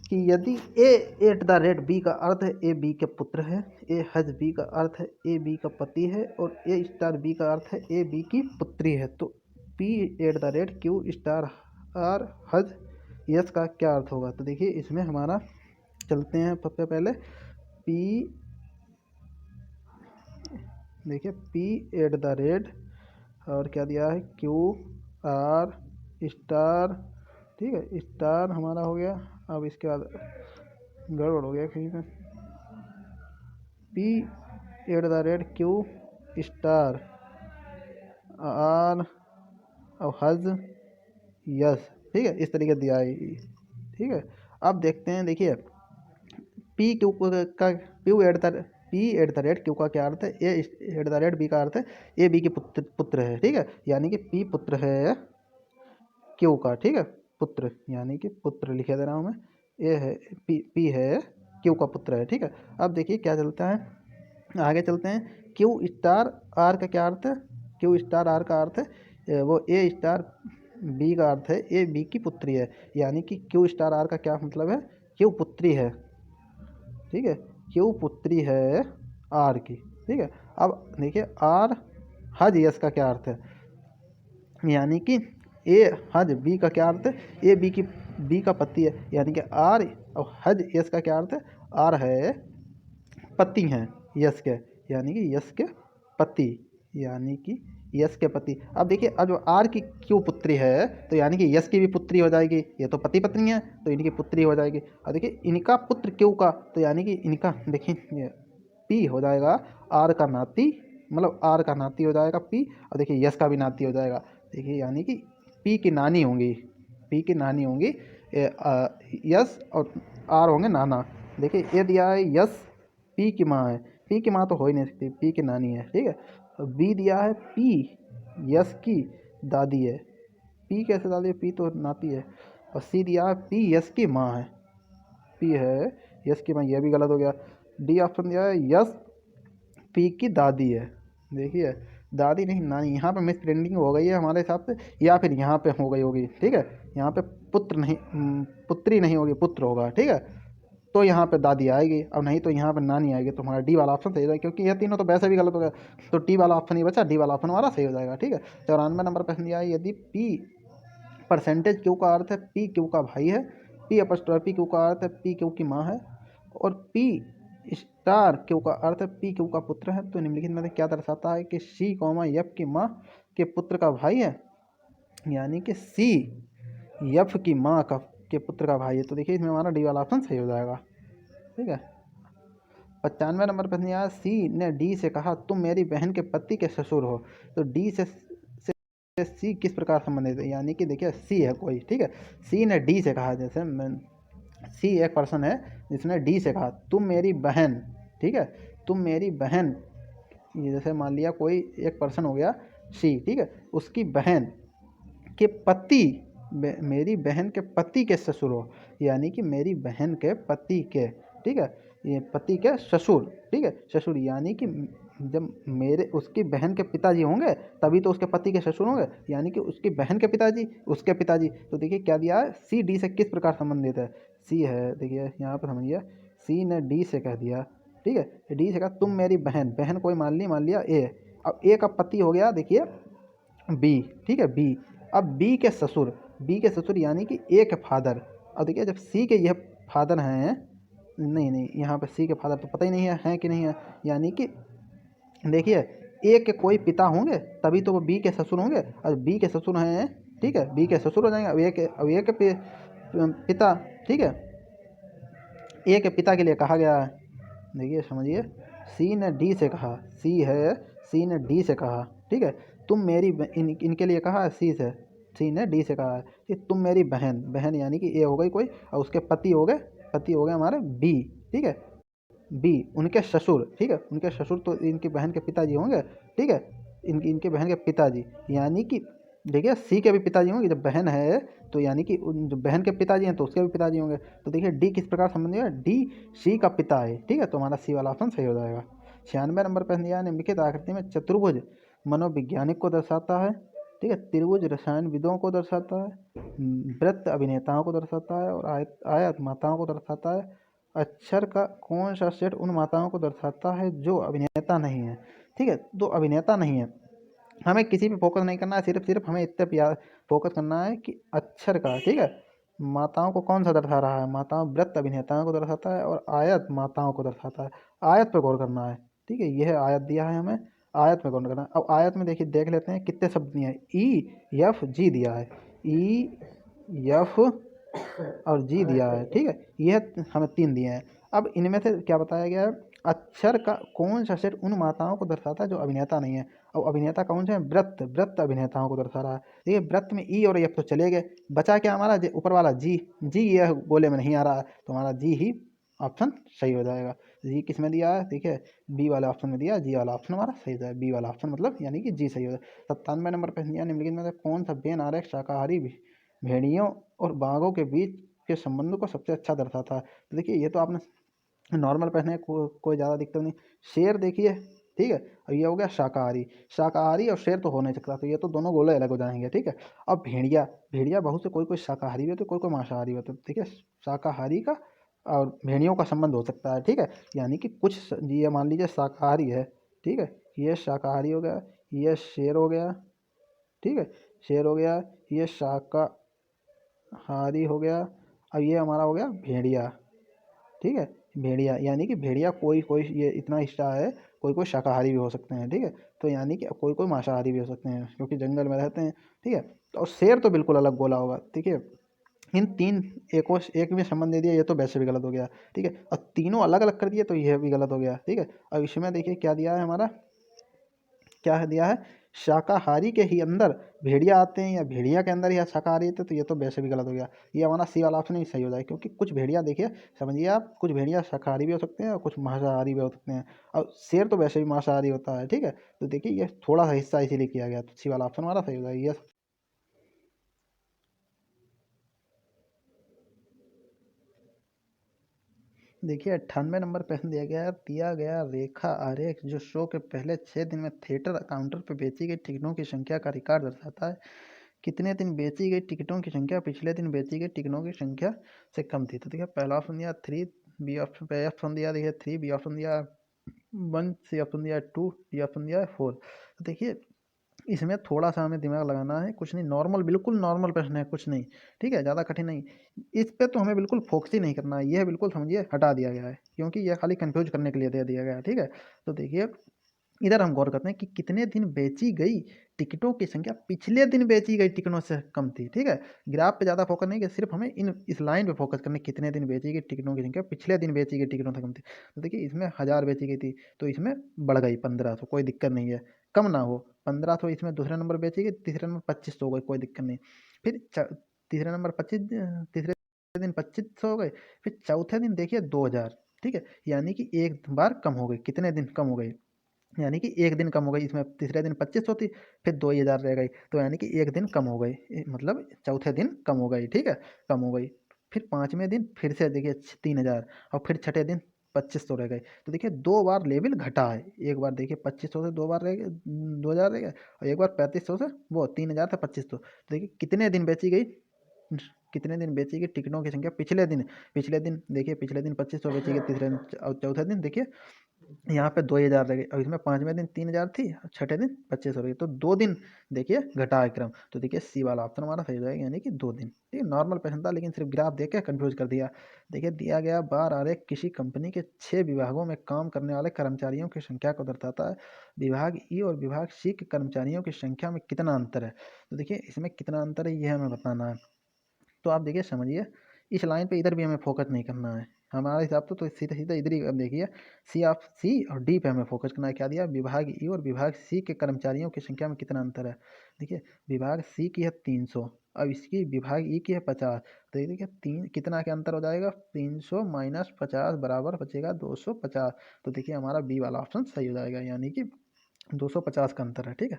कि यदि A@B का अर्थ है ए बी के पुत्र है, A_B का अर्थ है ए बी का पति है, और A*B का अर्थ है ए बी की पुत्री है, तो P@Q*R_H का क्या अर्थ होगा। तो देखिए इसमें हमारा चलते हैं सबसे पहले P, देखिए P@ और क्या दिया है QR स्टार, ठीक है, स्टार हमारा हो गया। अब इसके बाद गड़बड़ हो गया कहीं पे, P@Q स्टार R और हज यस, ठीक है, इस तरीके दिया है, ठीक है। अब देखते हैं, देखिए पी क्यू का P@Q का क्या अर्थ है, A@B का अर्थ है ए बी के पुत्र है, ठीक है। यानी कि P पुत्र है क्यू का, ठीक है, पुत्र, यानी कि पुत्र लिखे दे रहा हूँ मैं, ए है पी है क्यू का पुत्र है, ठीक है। अब देखिए क्या चलता है, आगे चलते हैं। Q*R का क्या अर्थ है, Q*R का अर्थ है वो A*B का अर्थ है ए बी की पुत्री है, यानी कि Q*R का क्या मतलब है, क्यू पुत्री है, ठीक है, क्यू पुत्री है आर की, ठीक है। अब देखिए आर हज यस का क्या अर्थ है, यानी कि ए हज बी का क्या अर्थ है, ए बी की बी का पति है, यानी कि आर और हज यस का क्या अर्थ है, आर है पति हैं यस के, यानी कि यस के पति, यानी कि यस के पति। अब देखिए अब जो आर की क्यों पुत्री है, तो यानी कि यस की भी पुत्री हो जाएगी, ये तो पति पत्नी है तो इनकी पुत्री हो जाएगी। और देखिए इनका पुत्र क्यों का, तो यानी कि इनका देखिए पी हो जाएगा आर का नाती, मतलब आर का नाती हो जाएगा पी, और देखिए यस का भी नाती हो जाएगा, देखिए यानी कि पी की नानी होंगी, पी की नानी होंगी यस, और आर होंगे नाना। देखिए ये दिया है यस पी की माँ है, पी की माँ तो हो ही नहीं सकती, पी की नानी है, ठीक है। बी दिया है पी यस की दादी है, पी कैसे दादी है, पी तो नाती है। और सी दिया है पी यस की माँ है, पी है यस की माँ, ये भी गलत हो गया। डी ऑप्शन दिया है यस पी की दादी है, देखिए दादी नहीं नानी, यहाँ पे मिस प्रिंटिंग हो गई है हमारे हिसाब से, या फिर यहाँ पे हो गई होगी, ठीक है। यहाँ पे पुत्र नहीं पुत्री नहीं होगी, पुत्र होगा, ठीक है, तो यहाँ पे दादी आएगी, और नहीं तो यहाँ पे नानी आएगी, तो हमारा डी वाला ऑप्शन सही हो जाएगा, क्योंकि ये तीनों तो वैसे भी गलत हो गया, तो डी वाला ऑप्शन ही बचा, डी वाला ऑप्शन हमारा सही हो जाएगा, ठीक है। 94 नंबर प्रश्न दिया है, यदि पी परसेंटेज क्यू का अर्थ है पी क्यू का भाई है, P' क्यू का अर्थ है पी क्यू की माँ है, और पी स्टार क्यू का अर्थ है पी क्यू का पुत्र है, तो निम्नलिखित में से क्या दर्शाता है कि सी कॉमा एफ की माँ के पुत्र का भाई है, यानी कि सी एफ की माँ का के पुत्र का भाई है, तो देखिए इसमें हमारा डी वाला ऑप्शन सही हो जाएगा, ठीक है। 95 नंबर प्रश्न यहाँ, सी ने डी से कहा तुम मेरी बहन के पति के ससुर हो, तो डी से सी किस प्रकार संबंधित है, यानी कि देखिए सी है कोई, ठीक है, सी ने डी से कहा, जैसे सी एक पर्सन है जिसने डी से कहा तुम मेरी बहन, ठीक है, तुम मेरी बहन, ये जैसे मान लिया कोई एक पर्सन हो गया सी, ठीक है, उसकी बहन के पति, मेरी बहन के पति के ससुर हो, यानी कि मेरी बहन के पति के, ठीक है, ये पति के ससुर, ठीक है, ससुर, यानी कि जब मेरे उसकी बहन के पिताजी होंगे तभी तो उसके पति के ससुर होंगे, यानी कि उसकी बहन के पिताजी, उसके पिताजी। तो देखिए क्या दिया है, सी डी से किस प्रकार संबंधित है, सी है, देखिए यहाँ पर समझिए, सी ने डी से कह दिया, ठीक है, डी से कहा तुम मेरी बहन, बहन कोई मान लिया ए, अब ए का पति हो गया देखिए बी, ठीक है, बी, अब बी के ससुर यानी कि ए के फादर। अब देखिए जब सी के यह फादर हैं, नहीं यहाँ पे सी के फादर तो पता ही नहीं है कि नहीं है, यानी कि देखिए ए के कोई पिता होंगे तभी तो वो बी के ससुर होंगे, और बी के ससुर हैं, ठीक है, बी के ससुर हो जाएंगे। अब ए के पिता, ठीक है, ए के पिता के लिए कहा गया है, देखिए समझिए, सी ने डी से कहा, सी है, सी ने डी से कहा, ठीक है, तुम मेरी इनके लिए कहा है सी से, सी ने डी से कहा है कि तुम मेरी बहन, बहन यानी कि ए हो गई कोई, और उसके पति हो गए हमारे बी, ठीक है, बी, उनके ससुर, ठीक है, उनके ससुर तो इनकी बहन के पिताजी होंगे, ठीक है, इनके बहन के पिताजी, यानी कि देखिए सी के भी पिताजी होंगे, जब बहन है तो यानी कि उन जो बहन के पिताजी हैं तो उसके भी पिताजी होंगे। तो देखिए डी किस प्रकार संबंधित है, डी सी का पिता है, ठीक है, तो हमारा सी वाला ऑप्शन सही हो जाएगा। 96 नंबर पर दिया निम्नलिखित आकृति में चतुर्भुज मनोवैज्ञानिक को दर्शाता है, ठीक है, त्रिभुज रसायनविदों को दर्शाता है, वृत्त अभिनेताओं को दर्शाता है, और आयत माताओं को दर्शाता है। अक्षर का कौन सा सेट उन माताओं को दर्शाता है जो अभिनेता नहीं है, ठीक है, तो अभिनेता नहीं है, हमें किसी पे फोकस नहीं करना है, सिर्फ हमें इतने फोकस करना है कि अक्षर का, ठीक है, माताओं को कौन सा दर्शा रहा है, माताओं वृत्त अभिनेताओं को दर्शाता है, और आयत माताओं को दर्शाता है। आयत पर गौर करना है, ठीक है, यह आयत दिया है हमें, आयत में गौर करना है। अब आयत में देखिए देख लेते हैं कितने शब्द दिए हैं, ई एफ जी दिया है, ई एफ और जी दिया है, ठीक है, यह हमें 3 दिए हैं। अब इनमें से क्या बताया गया है, अक्षर का कौन सा सेट उन माताओं को दर्शाता है जो अभिनेता नहीं है, और अभिनेता कौन से हैं, वृत्त अभिनेताओं को दर्शा रहा है। देखिए वृत्त में ई और एफ तो चले गए, बचा क्या हमारा ऊपर वाला जी, यह गोले में नहीं आ रहा है, तो हमारा जी ही ऑप्शन सही हो जाएगा। जी किस में दिया है, देखिए बी वाले ऑप्शन में दिया, जी वाला ऑप्शन हमारा सही हो जाएगा, बी वाला ऑप्शन मतलब यानी कि जी सही हो जाएगा। 97 नंबर पर दिया निम्नलिखित में से कौन सा बेन आरेख शाकाहारी भेड़ियों और बाघों के बीच के संबंध को सबसे अच्छा दर्शाता है। तो देखिए ये तो आपने नॉर्मल पहने कोई ज़्यादा दिक्कत नहीं। शेर देखिए, ठीक है, और ये हो गया शाकाहारी, शाकाहारी और शेर तो हो नहीं सकता, तो ये तो दोनों गोले अलग हो जाएंगे, ठीक है। अब भेड़िया, बहुत से कोई शाकाहारी भी होते, कोई मांसाहारी होते, ठीक है, शाकाहारी का और भेड़ियों का संबंध हो सकता है, ठीक है, यानी कि कुछ ये मान लीजिए शाकाहारी है, ठीक है, ये शाकाहारी हो गया, ये शेर हो गया, ठीक है, शेर हो गया, ये शाकाहारी हो गया, अब ये हमारा हो गया भेड़िया, ठीक है, भेड़िया यानी कि भेड़िया कोई ये इतना हिस्सा है, कोई शाकाहारी भी हो सकते हैं, ठीक है, तो यानी कि कोई मांसाहारी भी हो सकते हैं क्योंकि जंगल में रहते हैं, ठीक है, तो और शेर तो बिल्कुल अलग बोला होगा, ठीक है। इन 3 एक में संबंध दे दिया, ये तो वैसे भी गलत हो गया, ठीक है, और तीनों अलग अलग कर दिए तो यह भी गलत हो गया, ठीक है। अब इसमें देखिए क्या दिया है हमारा, क्या है दिया है, शाकाहारी के ही अंदर भेड़िया आते हैं या भेड़िया के अंदर ही शाकाहारी आते हैं, तो ये तो वैसे भी गलत हो गया, ये हमारा सी वाला ऑप्शन ही सही हो जाए, क्योंकि कुछ भेड़िया देखिए, समझिए आप, कुछ भेड़िया शाकाहारी भी हो सकते हैं और कुछ मांसाहारी भी हो सकते हैं, और शेर तो वैसे भी मांसाहारी होता है, ठीक है, तो देखिए ये थोड़ा सा हिस्सा इसीलिए किया गया, तो सी वाला ऑप्शन हमारा सही हो जाएगा, ये। देखिए 98 नंबर प्रश्न दिया गया रेखा आरेख जो शो के पहले 6 दिन में थिएटर काउंटर पर बेची गई टिकटों की संख्या का रिकॉर्ड दर्शाता है, कितने दिन बेची गई टिकटों की संख्या पिछले दिन बेची गई टिकटों की संख्या से कम थी। तो देखिए पहला ऑप्शन दिया 3, बी ऑप्शन दिया देखिए 3, बी ऑप्शन दिया 1, सी ऑप्शन दिया 2, डी ऑप्शन दिया 4। तो देखिए इसमें थोड़ा सा हमें दिमाग लगाना है, कुछ नहीं, नॉर्मल, बिल्कुल नॉर्मल प्रश्न है, कुछ नहीं, ठीक है, ज़्यादा कठिन नहीं, इस पे तो हमें बिल्कुल फोकस ही नहीं करना है, यह बिल्कुल समझिए हटा दिया गया है क्योंकि यह खाली कंफ्यूज करने के लिए दे दिया गया है, ठीक है। तो देखिए इधर हम गौर करते हैं कि कितने दिन बेची गई टिकटों की संख्या पिछले दिन बेची गई टिकटों से कम थी, ठीक है, ग्राफ पे ज़्यादा फोकस नहीं, कि सिर्फ हमें इस लाइन पे फोकस करना है, कितने दिन बेची गई टिकटों की संख्या पिछले दिन बेची गई टिकटों से कम थी। तो देखिए इसमें 1000 बेची गई थी, तो इसमें बढ़ गई 1500, कोई दिक्कत नहीं है, कम ना हो 1500 इसमें दूसरा नंबर बेचेगी, तीसरा नंबर 2500 हो गई, कोई दिक्कत नहीं। फिर तीसरा नंबर 25, तीसरे दिन 2500 हो गए। फिर चौथे दिन देखिए 2000, ठीक है, यानी कि एक बार कम हो गई। कितने दिन कम हो गई? यानी कि एक दिन कम हो गई। इसमें तीसरे दिन 2500 थी, फिर 2000 रह गई, तो यानी कि एक दिन कम हो गई, मतलब चौथे दिन कम हो गई, ठीक है, कम हो गई। फिर पाँचवें दिन फिर से देखिए 3000, और फिर छठे दिन 2500 रह गई। तो देखिए दो बार लेवल घटा है। एक बार देखिए 2500 से दो बार रह गए, 2000 रह गए, और एक बार 3500 से वो 3000 से 2500। तो देखिए कितने दिन बेची गई, कितने दिन बेची गई टिकटों की संख्या पिछले दिन देखिए, पिछले दिन 2500 बेची गई, तीसरे दिन और चौथे दिन देखिए यहाँ पे 2000 रह गई, और इसमें पाँचवें दिन 3000 थी, और छठे दिन 2500 रह गई, तो 2 दिन देखिए घटा है क्रम। तो देखिए सी वाला ऑप्शन हमारा सही हो जाएगा, यानी कि 2 दिन। ठीक है, नॉर्मल क्वेश्चन था, लेकिन सिर्फ ग्राफ देख के कंफ्यूज कर दिया। देखिए दिया गया बार आरेख किसी कंपनी के 6 विभागों में काम करने वाले कर्मचारियों की संख्या को दर्शाता है। विभाग ई और विभाग सी के कर्मचारियों की संख्या में कितना अंतर है? तो देखिए इसमें कितना अंतर है ये हमें बताना है। तो आप देखिए समझिए, इस लाइन पे इधर भी हमें फोकस नहीं करना है हमारे हिसाब से, तो सीधा सीधा इधर ही। अब देखिए सी और डी पे हमें फोकस करना है। क्या दिया? विभाग ई और विभाग सी के कर्मचारियों की संख्या में कितना अंतर है। देखिए विभाग सी की है 300, अब इसकी विभाग ई की है 50। तो ये देखिए तीन कितना के अंतर हो जाएगा, 300 माइनस 50 बराबर बचेगा 250। तो देखिए हमारा बी वाला ऑप्शन सही हो जाएगा, यानी कि 250 का अंतर है। ठीक है,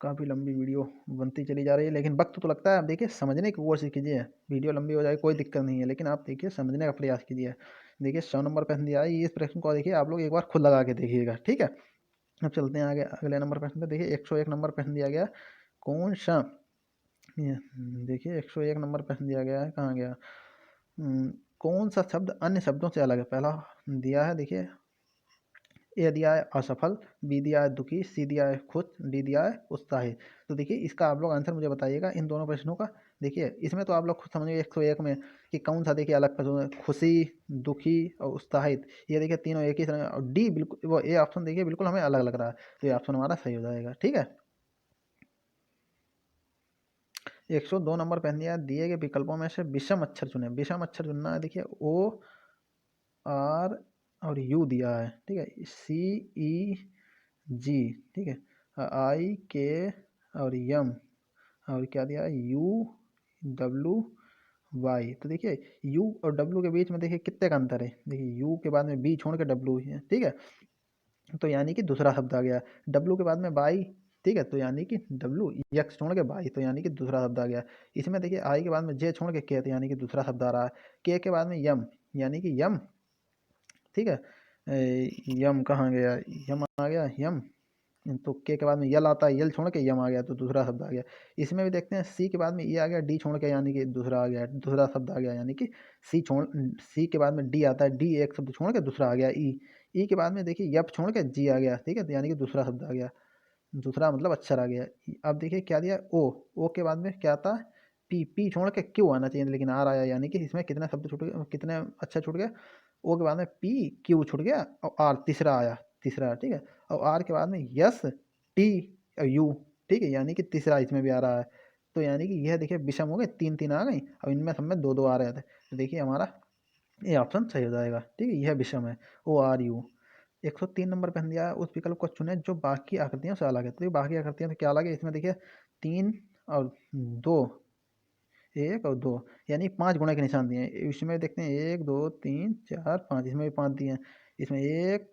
काफ़ी लंबी वीडियो बनती चली जा रही है, लेकिन वक्त तो लगता है। आप देखिए समझने की कोशिश कीजिए, वीडियो लंबी हो जाए कोई दिक्कत नहीं है, लेकिन आप देखिए समझने का प्रयास कीजिए। देखिए 100 नंबर प्रश्न दिया है, इस प्रश्न को देखिए आप लोग एक बार खुद लगा के देखिएगा, ठीक है। अब चलते हैं आगे अगले नंबर प्रश्न पे। देखिए 101 नंबर प्रश्न दिया गया, कौन सा, देखिए 101 नंबर प्रश्न दिया गया है, कहाँ गया, कौन सा शब्द अन्य शब्दों से अलग है। पहला दिया है, देखिए ए दिया है असफल, बी दिया है दुखी, सी दिया है खुश, डी दिया है उत्साहित। तो देखिए इसका आप लोग आंसर मुझे बताइएगा इन दोनों प्रश्नों का। देखिए इसमें तो आप लोग खुद समझिए 101 में कि कौन सा देखिए अलग प्रश्न है, खुशी, दुखी और उत्साहित। ये देखिए तीनों एक ही तरह, और डी बिल्कुल वो ए ऑप्शन देखिए बिल्कुल हमें अलग लग रहा है, तो ये ऑप्शन हमारा सही हो जाएगा। ठीक है, 102 नंबर पहन दिया, दिए गए विकल्पों में से विषम अक्षर चुने। विषम अक्षर चुनना है, देखिए ओ आर और यू दिया है, ठीक है, सी ई जी, ठीक है, आई के और यम, और क्या दिया है यू डब्लू वाई। तो देखिए यू और डब्लू के बीच में देखिए कितने का अंतर है। देखिए यू के बाद में बी छोड़ के डब्लू है, ठीक है, तो यानी कि दूसरा शब्द आ गया। डब्लू के बाद में बाई, ठीक है, तो यानी कि डब्लू, यक्स छोड़ के बाई, तो यानी कि दूसरा शब्द आ गया। इसमें देखिए आई के बाद में जे छोड़ के के, तो यानी कि दूसरा शब्द आ रहा है। के बाद में यम, यानी कि यम, ठीक है, यम कहाँ गया, यम आ गया यम, तो के बाद में यल आता है, यल छोड़ के यम आ गया, तो दूसरा शब्द आ गया। इसमें भी देखते हैं सी के बाद में ई आ गया, डी छोड़ के, यानी कि दूसरा आ गया, दूसरा शब्द आ गया, यानी कि सी के बाद में डी आता है, डी एक शब्द छोड़ के दूसरा आ गया ई के बाद में देखिए यप छोड़ के जी आ गया, ठीक है, तो यानी कि दूसरा शब्द आ गया, दूसरा मतलब अक्षर आ गया। अब देखिए क्या दिया, ओ के बाद में क्या आता है, पी छोड़ के क्यों आना चाहिए, लेकिन आर आया, यानी कि इसमें कितने शब्द छूट गए, कितने अक्षर छूट गए। ओ के बाद में पी क्यू छूट गया, और आर तीसरा आया, तीसरा, ठीक है, और आर के बाद में यस टी और यू, ठीक है, यानी कि तीसरा इसमें भी आ रहा है। तो यानी कि यह देखिए विषम हो गए, तीन तीन आ गई, और इनमें सब में दो दो आ रहे थे। तो देखिए हमारा ये ऑप्शन सही हो जाएगा, ठीक है, यह विषम है, ओ आर यू। 103 नंबर पे दिया है, उस विकल्प को चुनें जो बाकी आकृतियों से अलग है। तो ये बाकी आकृतियों से क्या अलग है, इसमें देखिए 3 और 2, 1 और 2, यानी 5 गुणे के निशान दिए हैं। इसमें देखते हैं 1 2 3 4 5, इसमें भी 5 दिए हैं। इसमें 1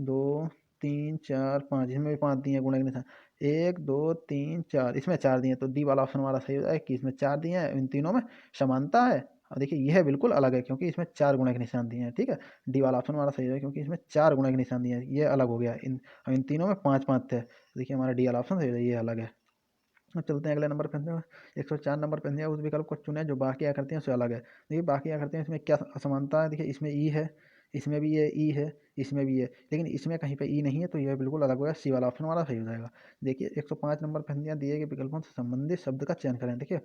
2 3 4 5, इसमें भी 5 दिए हैं गुणे के निशान। 1 2 3 4, इसमें 4 दिए हैं, तो डी वाला ऑप्शन हमारा सही हो जाएगा कि इसमें 4 दिए हैं, इन तीनों में समानता है। और देखिए यह बिल्कुल अलग है, क्योंकि इसमें 4 गुणे के निशान दिए हैं, ठीक है, डी वाला ऑप्शन हमारा सही है, क्योंकि इसमें 4 गुणे के निशान दिए हैं, ये अलग हो गया। इन तीनों में 5 5 थे, तो देखिए हमारा डी वाला ऑप्शन सही है, ये अलग है। अब चलते हैं अगले नंबर पे। 104 नंबर पे उस विकल्प को चुनें जो बाकी आकृतियों से अलग है। देखिए बाकी आकृतियों इसमें क्या असमानता है, देखिए इसमें ई है, इसमें भी ये ई है, इसमें भी है, लेकिन इसमें कहीं पे ई नहीं है, तो यह बिल्कुल अलग होगा, सी वाला ऑप्शन हमारा सही हो जाएगा। देखिए 105 नंबर पे दिए गए विकल्पों से संबंधित शब्द का चयन करें। देखिए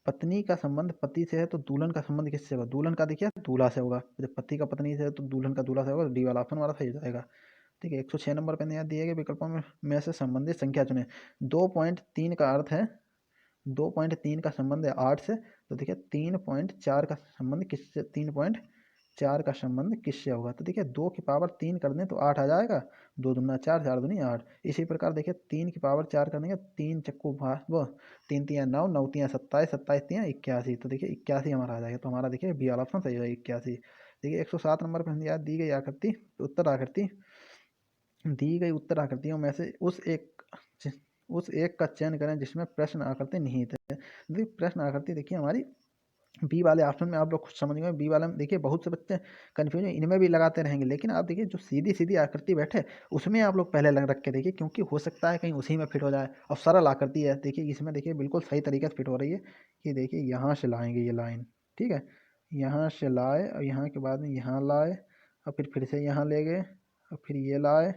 पत्नी का संबंध पति से है, तो दुल्हन का संबंध किससे होगा, दुल्हन का देखिए दूल्हा से होगा। जब पति का पत्नी से है तो दुल्हन का दूल्हा से होगा, डी वाला ऑप्शन हमारा सही हो जाएगा। ठीक है, 106 नंबर पे दिए गए विकल्पों में से संबंधित संख्या चुने। 2.3 का अर्थ है, 2.3 का संबंध है 8 से, तो देखिए 3.4 का संबंध किससे, 3.4 4 का संबंध किससे होगा? तो देखिए 2 की पावर 3 कर दें तो 8 आ जाएगा, 2 दूना 4, 4 दूनी 8। इसी प्रकार देखिए 3 की पावर 4 कर देंगे, 3 चक्कू वो 3 तियाँ 9, 9 तियाँ 27, 27 तियाँ 81। तो देखिए 81 हमारा आ जाएगा। तो हमारा देखिए बी वाला ऑप्शन सही होगा 81। देखिए 107 नंबर पर दिया दी गई आकृति, उत्तर आकृति दी गई उत्तर आकृतियों में से उस एक का चयन करें जिसमें प्रश्न आकृति निहित है। देखिए प्रश्न आकृति देखिए हमारी बी वाले ऑप्शन में आप लोग खुद समझ गए। बी वाले में देखिए बहुत से बच्चे कन्फ्यूज इनमें भी लगाते रहेंगे, लेकिन आप देखिए जो सीधी सीधी आकृति बैठे उसमें आप लोग पहले लग रख के देखिए, क्योंकि हो सकता है कहीं उसी में फिट हो जाए। और सरल आकृति है, देखिए इसमें देखिए बिल्कुल सही तरीके से फिट हो रही है कि देखिए यहाँ से लाएंगे ये लाइन, ठीक है, यहाँ से लाए और यहाँ के बाद में यहाँ लाए और फिर से यहाँ ले गए और फिर ये लाए,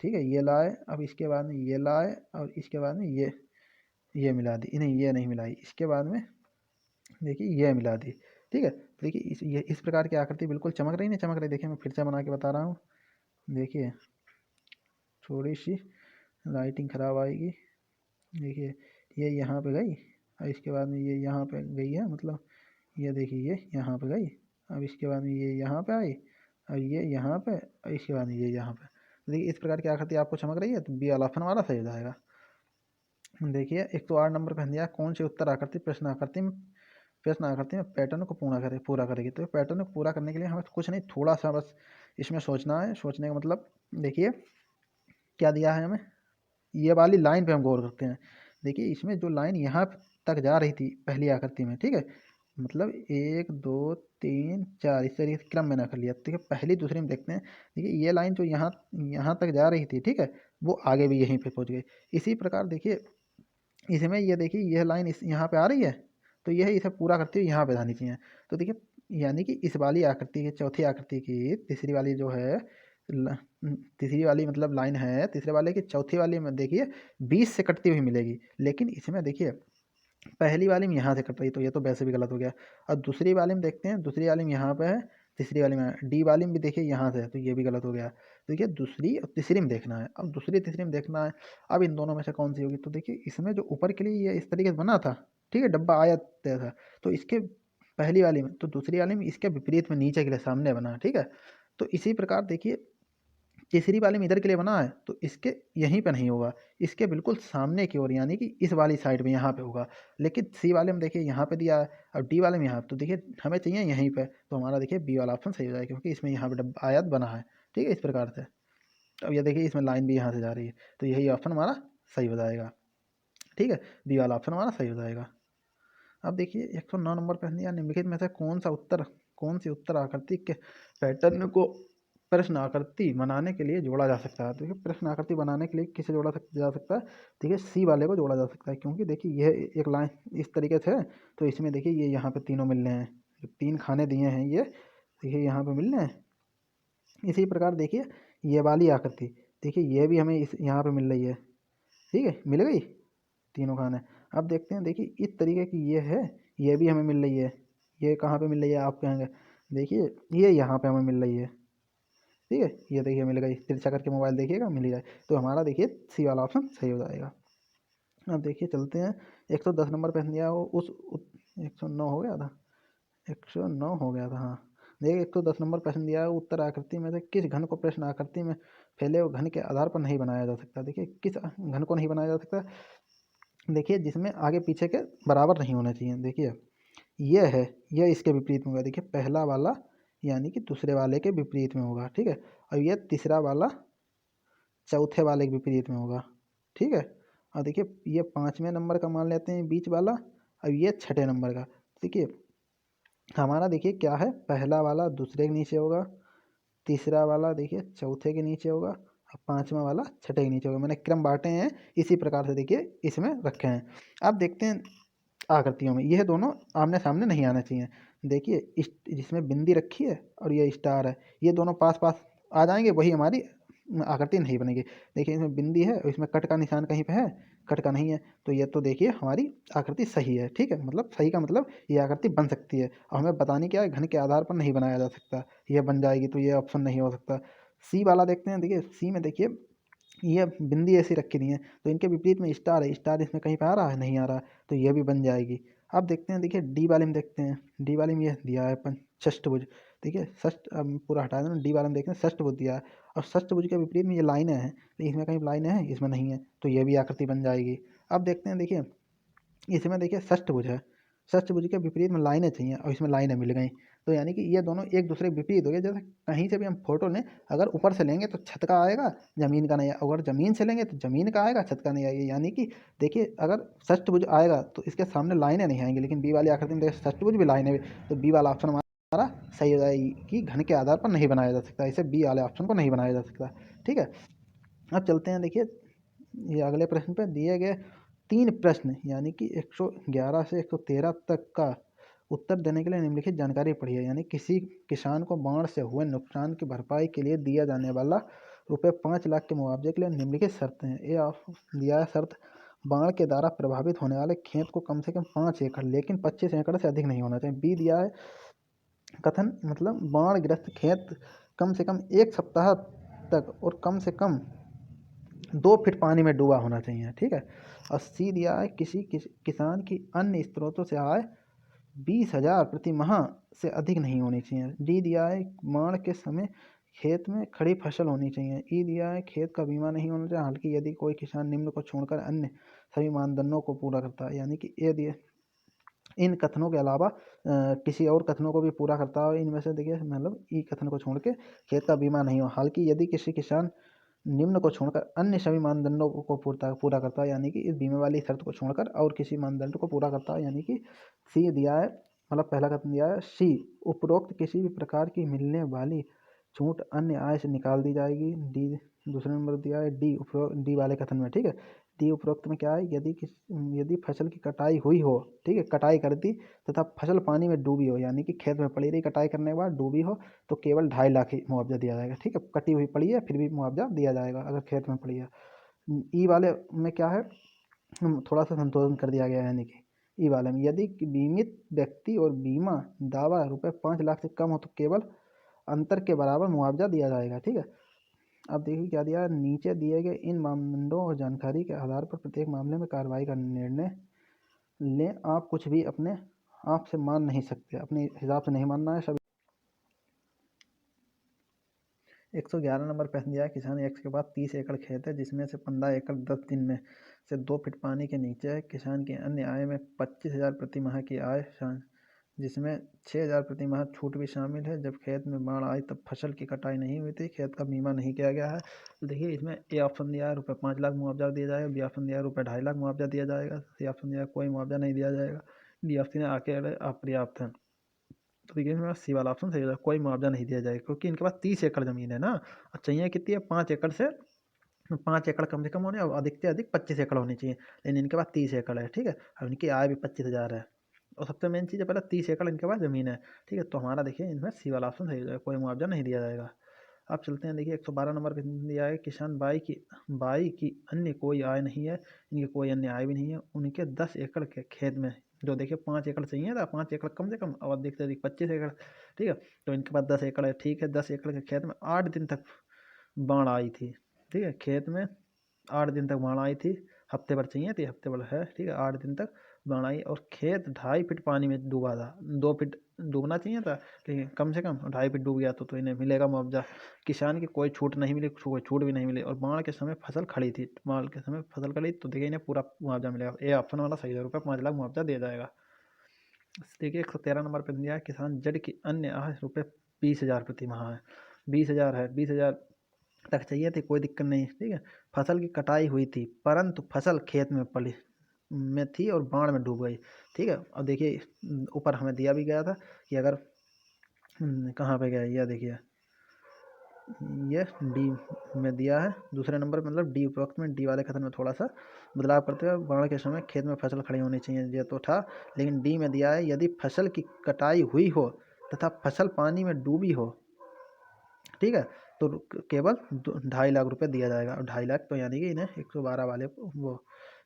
ठीक है, ये लाए, अब इसके बाद में ये लाए और इसके बाद में ये मिला दी, नहीं ये नहीं मिलाई, इसके बाद में देखिए ये मिला दी, ठीक है। देखिए इस प्रकार की आकृति बिल्कुल चमक रही नहीं चमक रही। देखिए मैं फिर से बना के बता रहा हूँ, देखिए थोड़ी सी लाइटिंग ख़राब आएगी। देखिए ये यहाँ पे गई और इसके बाद में ये यहाँ पे गई है, मतलब ये देखिए ये यहाँ पे गई, अब इसके बाद में ये यहाँ पे आई और ये यहाँ पे और इसके बाद में ये यहाँ पे। देखिए इस प्रकार की आकृति आपको चमक रही है, तो बी वाला ऑप्शन हमारा सही हो जाएगा। देखिए 108 नंबर पे दिया कौन सी उत्तर आकृति प्रश्न आकृति में पैटर्न को पूरा करेगी। तो पैटर्न को पूरा करने के लिए हमें कुछ नहीं, थोड़ा सा बस इसमें सोचना है। सोचने का मतलब देखिए क्या दिया है हमें, ये वाली लाइन पे हम गौर करते हैं। देखिए इसमें जो लाइन यहाँ तक जा रही थी पहली आकृति में, ठीक है, मतलब 1 2 3 4 इस तरीके से क्रम में ना कर लिया। ठीक है, पहली दूसरी में देखते हैं। देखिए ये लाइन जो यहाँ यहाँ तक जा रही थी, ठीक है, वो आगे भी यहीं पे पहुँच गई। इसी प्रकार देखिए इसमें ये देखिए यह लाइन इस यहाँ पे आ रही है, तो यह इसे पूरा करते हुए यहाँ पे जानी चाहिए। तो देखिए यानी कि इस वाली आकृति की, चौथी आकृति की तीसरी वाली जो है तीसरी वाली मतलब लाइन है, तीसरे वाले की चौथी वाली में देखिए 20 से कटती हुई मिलेगी, लेकिन इसमें देखिए पहली वाली में यहाँ से कट रही, तो ये तो वैसे भी गलत हो गया। और दूसरी वाली में देखते हैं, दूसरी वाली में यहाँ पे है, तीसरी वाली में डी वाली में भी देखिए यहाँ से है, तो ये भी गलत हो गया। देखिए दूसरी और तीसरी में देखना है, अब दूसरी तीसरी में देखना है, अब इन दोनों में से कौन सी होगी। तो देखिए इसमें जो ऊपर के लिए ये इस तरीके से बना था, ठीक है, डब्बा आया था, तो इसके पहली वाली में, तो दूसरी वाली में इसके विपरीत में नीचे के लिए सामने बना, ठीक है। तो इसी प्रकार देखिए तीसरी वाली में इधर के लिए बना है, तो इसके यहीं पे नहीं होगा, इसके बिल्कुल सामने की ओर यानी कि इस वाली साइड में यहाँ पे होगा। लेकिन सी वाले में देखिए यहाँ पे दिया है और डी वाले में यहाँ, तो देखिए हमें चाहिए यहीं पे, तो हमारा देखिए बी वाला ऑप्शन सही हो जाएगा, क्योंकि इसमें यहाँ पे डब्बा आयत बना है, ठीक है, इस प्रकार से। अब ये देखिए इसमें लाइन भी यहाँ से जा रही है, तो यही ऑप्शन हमारा सही हो जाएगा, ठीक है, बी वाला ऑप्शन हमारा सही हो जाएगा। अब देखिए 109 नंबर पर दिया निम्नलिखित में से कौन सी उत्तर आकृति के पैटर्न को प्रश्न आकृति बनाने के लिए जोड़ा जा सकता है। तो देखिए प्रश्न आकृति बनाने के लिए किसे जा सकता है, देखिए सी वाले को जोड़ा जा सकता है, क्योंकि देखिए यह एक लाइन इस तरीके से है, तो इसमें देखिए ये यहाँ पे तीनों मिल रहे हैं, जो 3 खाने दिए हैं ये देखिए यहाँ पे मिल रहे हैं। इसी प्रकार देखिए ये वाली आकृति देखिए ये भी हमें इस यहाँ पे मिल रही है, ठीक है, मिल गई तीनों खाने। अब देखते हैं, देखिए इस तरीके की ये है, ये भी हमें मिल रही है, ये कहाँ पे मिल रही है आप कहेंगे, देखिए ये यहाँ पे हमें मिल रही है, ठीक है, ये देखिए मिल गई, तिरछा करके मोबाइल देखिएगा मिल जाए, तो हमारा देखिए सी वाला ऑप्शन सही हो जाएगा। अब देखिए चलते हैं 110 नंबर पे दिया हो 109 हो गया था, 109 हो गया था, हाँ। देखिए 110 नंबर प्रश्न दिया है, उत्तर आकृति में से किस घन को प्रश्न आकृति में फैले हुए घन के आधार पर नहीं बनाया जा सकता। देखिए किस घन को नहीं बनाया जा सकता, देखिए जिसमें आगे पीछे के बराबर नहीं होने चाहिए। देखिए ये है, यह इसके विपरीत में होगा, देखिए पहला वाला यानी कि दूसरे वाले के विपरीत में होगा, ठीक है, और ये तीसरा वाला चौथे वाले के विपरीत में होगा, ठीक है। और देखिए ये 5वें नंबर का मान लेते हैं बीच वाला, और ये 6ठे नंबर का। देखिए हमारा देखिए क्या है, पहला वाला दूसरे के नीचे होगा, तीसरा वाला देखिए चौथे के नीचे होगा और 5वां वाला छठे के नीचे होगा। मैंने क्रम बांटे हैं इसी प्रकार से देखिए इसमें रखे हैं। अब देखते हैं आकृतियों में यह दोनों आमने सामने नहीं आने चाहिए। देखिए इस जिसमें बिंदी रखी है और ये स्टार है, ये दोनों पास पास आ जाएंगे, वही हमारी आकृति नहीं बनेगी। देखिए इसमें बिंदी है और इसमें कट का निशान कहीं पे है, कट का नहीं है, तो ये तो देखिए हमारी आकृति सही है, ठीक है, मतलब सही का मतलब ये आकृति बन सकती है। और हमें बतानी क्या है, घन के आधार पर नहीं बनाया जा सकता, ये बन जाएगी, तो ये ऑप्शन नहीं हो सकता। सी वाला देखते हैं, देखिए सी में देखिए ये बिंदी ऐसी रखी दी है, तो इनके विपरीत में स्टार है, स्टार इसमें कहीं पे आ रहा है, नहीं आ रहा, तो ये भी बन जाएगी। अब देखते हैं, देखिए डी वाले में देखते हैं, डी वाले में ये दिया है षष्ठभुज। ठीक है, पूरा हटा देना, डी वाला में देखें षष्ठभुज दिया है, और षष्ठभुज के विपरीत में ये लाइनें हैं, तो इसमें कहीं लाइनें हैं, इसमें नहीं है, तो ये भी आकृति बन जाएगी। अब देखते हैं, देखिए इसमें देखिए षष्ठभुज है, षष्ठभुज के विपरीत में लाइनें चाहिए और इसमें लाइनें मिल गई, तो यानी कि ये दोनों एक दूसरे के विपरीत हो गए। जैसे कहीं से भी हम फोटो लें, अगर ऊपर से लेंगे तो छत का आएगा, ज़मीन का नहीं आएगा, अगर ज़मीन से लेंगे तो ज़मीन का आएगा, छत का नहीं आएगा। यानी कि देखिए अगर षष्ठभुज आएगा तो इसके सामने लाइनें नहीं आएंगी, लेकिन बी वाली आकृति में देखिए षष्ठभुज भी लाइनें भी, तो बी वाला ऑप्शन हमारा सही हो जाएगी कि घन के आधार पर नहीं बनाया जा सकता, इसे बी वाले ऑप्शन को नहीं बनाया जा सकता। ठीक है, अब चलते हैं, देखिए ये अगले प्रश्न पे दिए गए 3 प्रश्न यानी कि 111 से 113 तक का उत्तर देने के लिए निम्नलिखित जानकारी पढ़िए। यानी किसी किसान को बाढ़ से हुए नुकसान की भरपाई के लिए दिया जाने वाला रुपये 5 लाख के मुआवजे के लिए निम्नलिखित शर्तें हैं। ये दिया है शर्त, बाढ़ के द्वारा प्रभावित होने वाले खेत को कम से कम 5 एकड़ लेकिन 25 एकड़ से अधिक नहीं होना चाहिए। बी दिया है कथन, मतलब बाढ़ग्रस्त खेत कम से कम 1 सप्ताह तक और कम से कम 2 फीट पानी में डूबा होना चाहिए। ठीक है, और सी दिया है किसी किसान की अन्य स्रोतों से आय 20,000 प्रति माह से अधिक नहीं होनी चाहिए। डी दिया है बाढ़ के समय खेत में खड़ी फसल होनी चाहिए। ई दिया है खेत का बीमा नहीं होना चाहिए, हालांकि यदि कोई किसान निम्न को छोड़कर अन्य सभी मानदंडों को पूरा करता है। यानी कि ए दिया इन कथनों के अलावा किसी और कथनों को भी पूरा करता है, इनमें से देखिए मतलब ई कथन को छोड़ के खेत का बीमा नहीं हो, हालांकि यदि किसी किसान निम्न को छोड़कर अन्य सभी मानदंडों को पूरा करता है, यानी कि इस बीमे वाली शर्त को छोड़कर और किसी मानदंड को पूरा करता है। यानी कि सी दिया है, मतलब पहला कथन दिया है सी, उपरोक्त किसी भी प्रकार की मिलने वाली छूट अन्य आय से निकाल दी जाएगी। डी दूसरा नंबर दिया है डी, डी वाले कथन में। ठीक है, डी उपरोक्त में क्या है, यदि फसल की कटाई हुई हो, ठीक है, कटाई कर दी तथा फसल पानी में डूबी हो, यानी कि खेत में पड़ी रही कटाई करने के बाद डूबी हो, तो केवल 2.5 लाख ही मुआवजा दिया जाएगा। ठीक है, कटी हुई पड़ी है फिर भी मुआवजा दिया जाएगा अगर खेत में पड़ी है। ई वाले में क्या है, थोड़ा सा संशोधन कर दिया गया है, यानी कि ई वाले में यदि बीमित व्यक्ति और बीमा दावा रुपये 5 लाख से कम हो तो केवल अंतर के बराबर मुआवजा दिया जाएगा। ठीक है, अब देखिए क्या दिया है, नीचे दिए गए इन मानदंडों और जानकारी के आधार पर प्रत्येक मामले में कार्रवाई का निर्णय लें। आप कुछ भी अपने आप से मान नहीं सकते, अपने हिसाब से नहीं मानना है। सभी 111 नंबर प्रश्न दिया है, किसान एक्स के पास 30 एकड़ खेत है जिसमें से 15 एकड़ 10 दिन में से 2 फीट पानी के नीचे है। किसान की अन्य आय में 25,000 प्रति माह की आय जिसमें 6,000 प्रति माह छूट भी शामिल है। जब खेत में बाढ़ आई तब फसल की कटाई नहीं हुई थी, खेत का बीमा नहीं किया गया है। तो देखिए इसमें ए ऑप्शन दिया है रुपये 5 लाख मुआवजा दिया जाएगा, बी ऑप्शन दिया है रुपये 2.5 लाख मुआवजा दिया जाएगा, सी ऑप्शन दिया है कोई मुआवजा नहीं दिया जाएगा, डी ऑप्शन अकेले अपर्याप्त है। तो देखिए इसमें सी वाला ऑप्शन सही होगा, कोई मुआवजा नहीं दिया जाएगा, क्योंकि इनके पास 30 एकड़ ज़मीन है ना, और चाहिए कितनी है, 5 एकड़ से 5 एकड़ कम से कम होने और अधिक से अधिक 25 एकड़ होनी चाहिए, लेकिन इनके पास 30 एकड़ है। ठीक है, और इनकी आय भी 25,000 है, और सबसे मेन चीज़ है पहले 30 एकड़ इनके पास ज़मीन है। ठीक है, तो हमारा देखिए इनमें सी वाला ऑप्शन सही हो जाएगा, कोई मुआवजा नहीं दिया जाएगा। अब चलते हैं, देखिए 112 नंबर पे दिया है, किसान बाई की अन्य कोई आय नहीं है, इनकी कोई अन्य आय भी नहीं है। उनके 10 एकड़ के खेत में जो देखिए 5 एकड़ चाहिए था, 5 एकड़ कम से कम और अधिक से अधिक 25 एकड़। ठीक है, तो इनके पास 10 एकड़ है। ठीक है, 10 एकड़ के खेत में 8 दिन तक बाढ़ आई थी। ठीक है, खेत में 8 दिन तक बाढ़ आई थी, हफ्ते भर चाहिए थी, हफ्ते भर है। ठीक है, 8 दिन तक बाढ़ आई और खेत 2.5 फीट पानी में डूबा था, 2 फीट डूबना चाहिए था, लेकिन कम से कम 2.5 फीट डूब गया तो इन्हें मिलेगा मुआवजा। किसान की कोई छूट नहीं मिली, कोई छूट भी नहीं मिली, और बाढ़ के समय फसल खड़ी थी, बाढ़ के समय फसल खड़ी तो देखिए इन्हें पूरा मुआवजा मिलेगा। ये ऑप्शन वाला सही है, रुपये 5 लाख मुआवजा दिया जाएगा। देखिए 113 नंबर पर दिया है, किसान जड़ की अन्य आय रुपये 20,000 प्रति माह है, 20,000 है, 20,000 तक चाहिए थी, कोई दिक्कत नहीं। ठीक है, फसल की कटाई हुई थी परंतु फसल खेत में थी और बाढ़ में डूब गई। ठीक है, और देखिए ऊपर हमें दिया भी गया था कि अगर कहाँ पे गया, यह देखिए ये डी में दिया है, दूसरे नंबर पर मतलब डी उपरोक्त में डी वाले कथन में थोड़ा सा बदलाव करते हुए बाढ़ के समय खेत में फसल खड़ी होनी चाहिए, ये तो था, लेकिन डी में दिया है यदि फसल की कटाई हुई हो तथा फसल पानी में डूबी हो, ठीक है, तो केवल 2.5 लाख रुपए दिया जाएगा। और 2.5 लाख तो यानी कि इन्हें 112 वाले को वो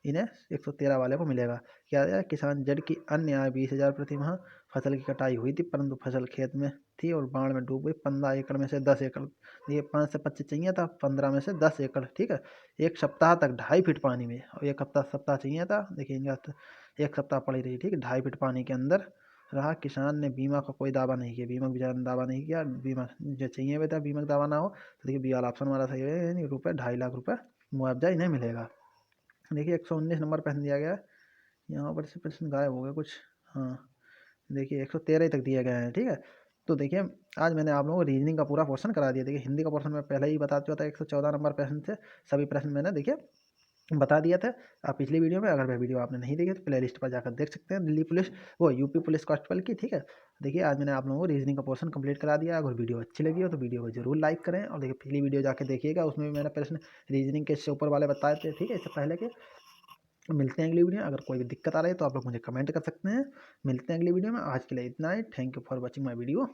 इन्हें 113 वाले को मिलेगा। क्या है, किसान जड़ की अन्य आय 20,000 प्रति माह, फसल की कटाई हुई थी परंतु फसल खेत में थी और बाढ़ में डूब गई, 15 एकड़ में से 10 एकड़, ये 5 से 25 चाहिए था, 15 में से 10 एकड़। ठीक है, 1 सप्ताह तक 2.5 फीट पानी में, और 1 सप्ताह चाहिए था, देखिए इनका 1 सप्ताह पड़ी रही। ठीक है, 2.5 फीट पानी के अंदर रहा किसान ने बीमा का कोई दावा नहीं किया, बीमा बेचारे ने दावा नहीं किया, बीमा जो चाहिए बेटा बीमा का दावा ना हो तो देखिए बी वाला ऑप्शन हमारा सही है, यानी रुपये 2.5 लाख मुआवजा इन्हें मिलेगा। देखिए 119 नंबर प्रश्न दिया गया है, यहाँ पर से प्रश्न गायब हो गए कुछ। हाँ देखिए 113 तक दिए गए हैं, ठीक है। तो देखिए आज मैंने आप लोगों को रीजनिंग का पूरा पोर्शन करा दिया। देखिए हिंदी का पोर्शन मैं पहले ही बता चुका था, 114 नंबर प्रश्न से सभी प्रश्न मैंने देखिए बता दिया था। आप पिछली वीडियो में, अगर वह वीडियो आपने नहीं देखी तो प्ले लिस्ट पर जाकर देख सकते हैं, दिल्ली पुलिस वो यूपी पुलिस कांस्टेबल की, ठीक है। देखिए आज मैंने आप लोगों को रीजनिंग का पोर्शन कंप्लीट करा दिया। अगर वीडियो अच्छी लगी हो तो वीडियो को जरूर लाइक करें, और देखिए पिछली वीडियो जाके देखिएगा, उसमें भी मैंने प्रश्न रीजनिंग के इससे ऊपर वाले बताए थे, ठीक है, इससे पहले के। मिलते हैं अगली वीडियो में। अगर कोई भी दिक्कत आ रही है तो आप लोग मुझे कमेंट कर सकते हैं। मिलते हैं अगली वीडियो में। आज के लिए इतना ही। Thank you for watching my video.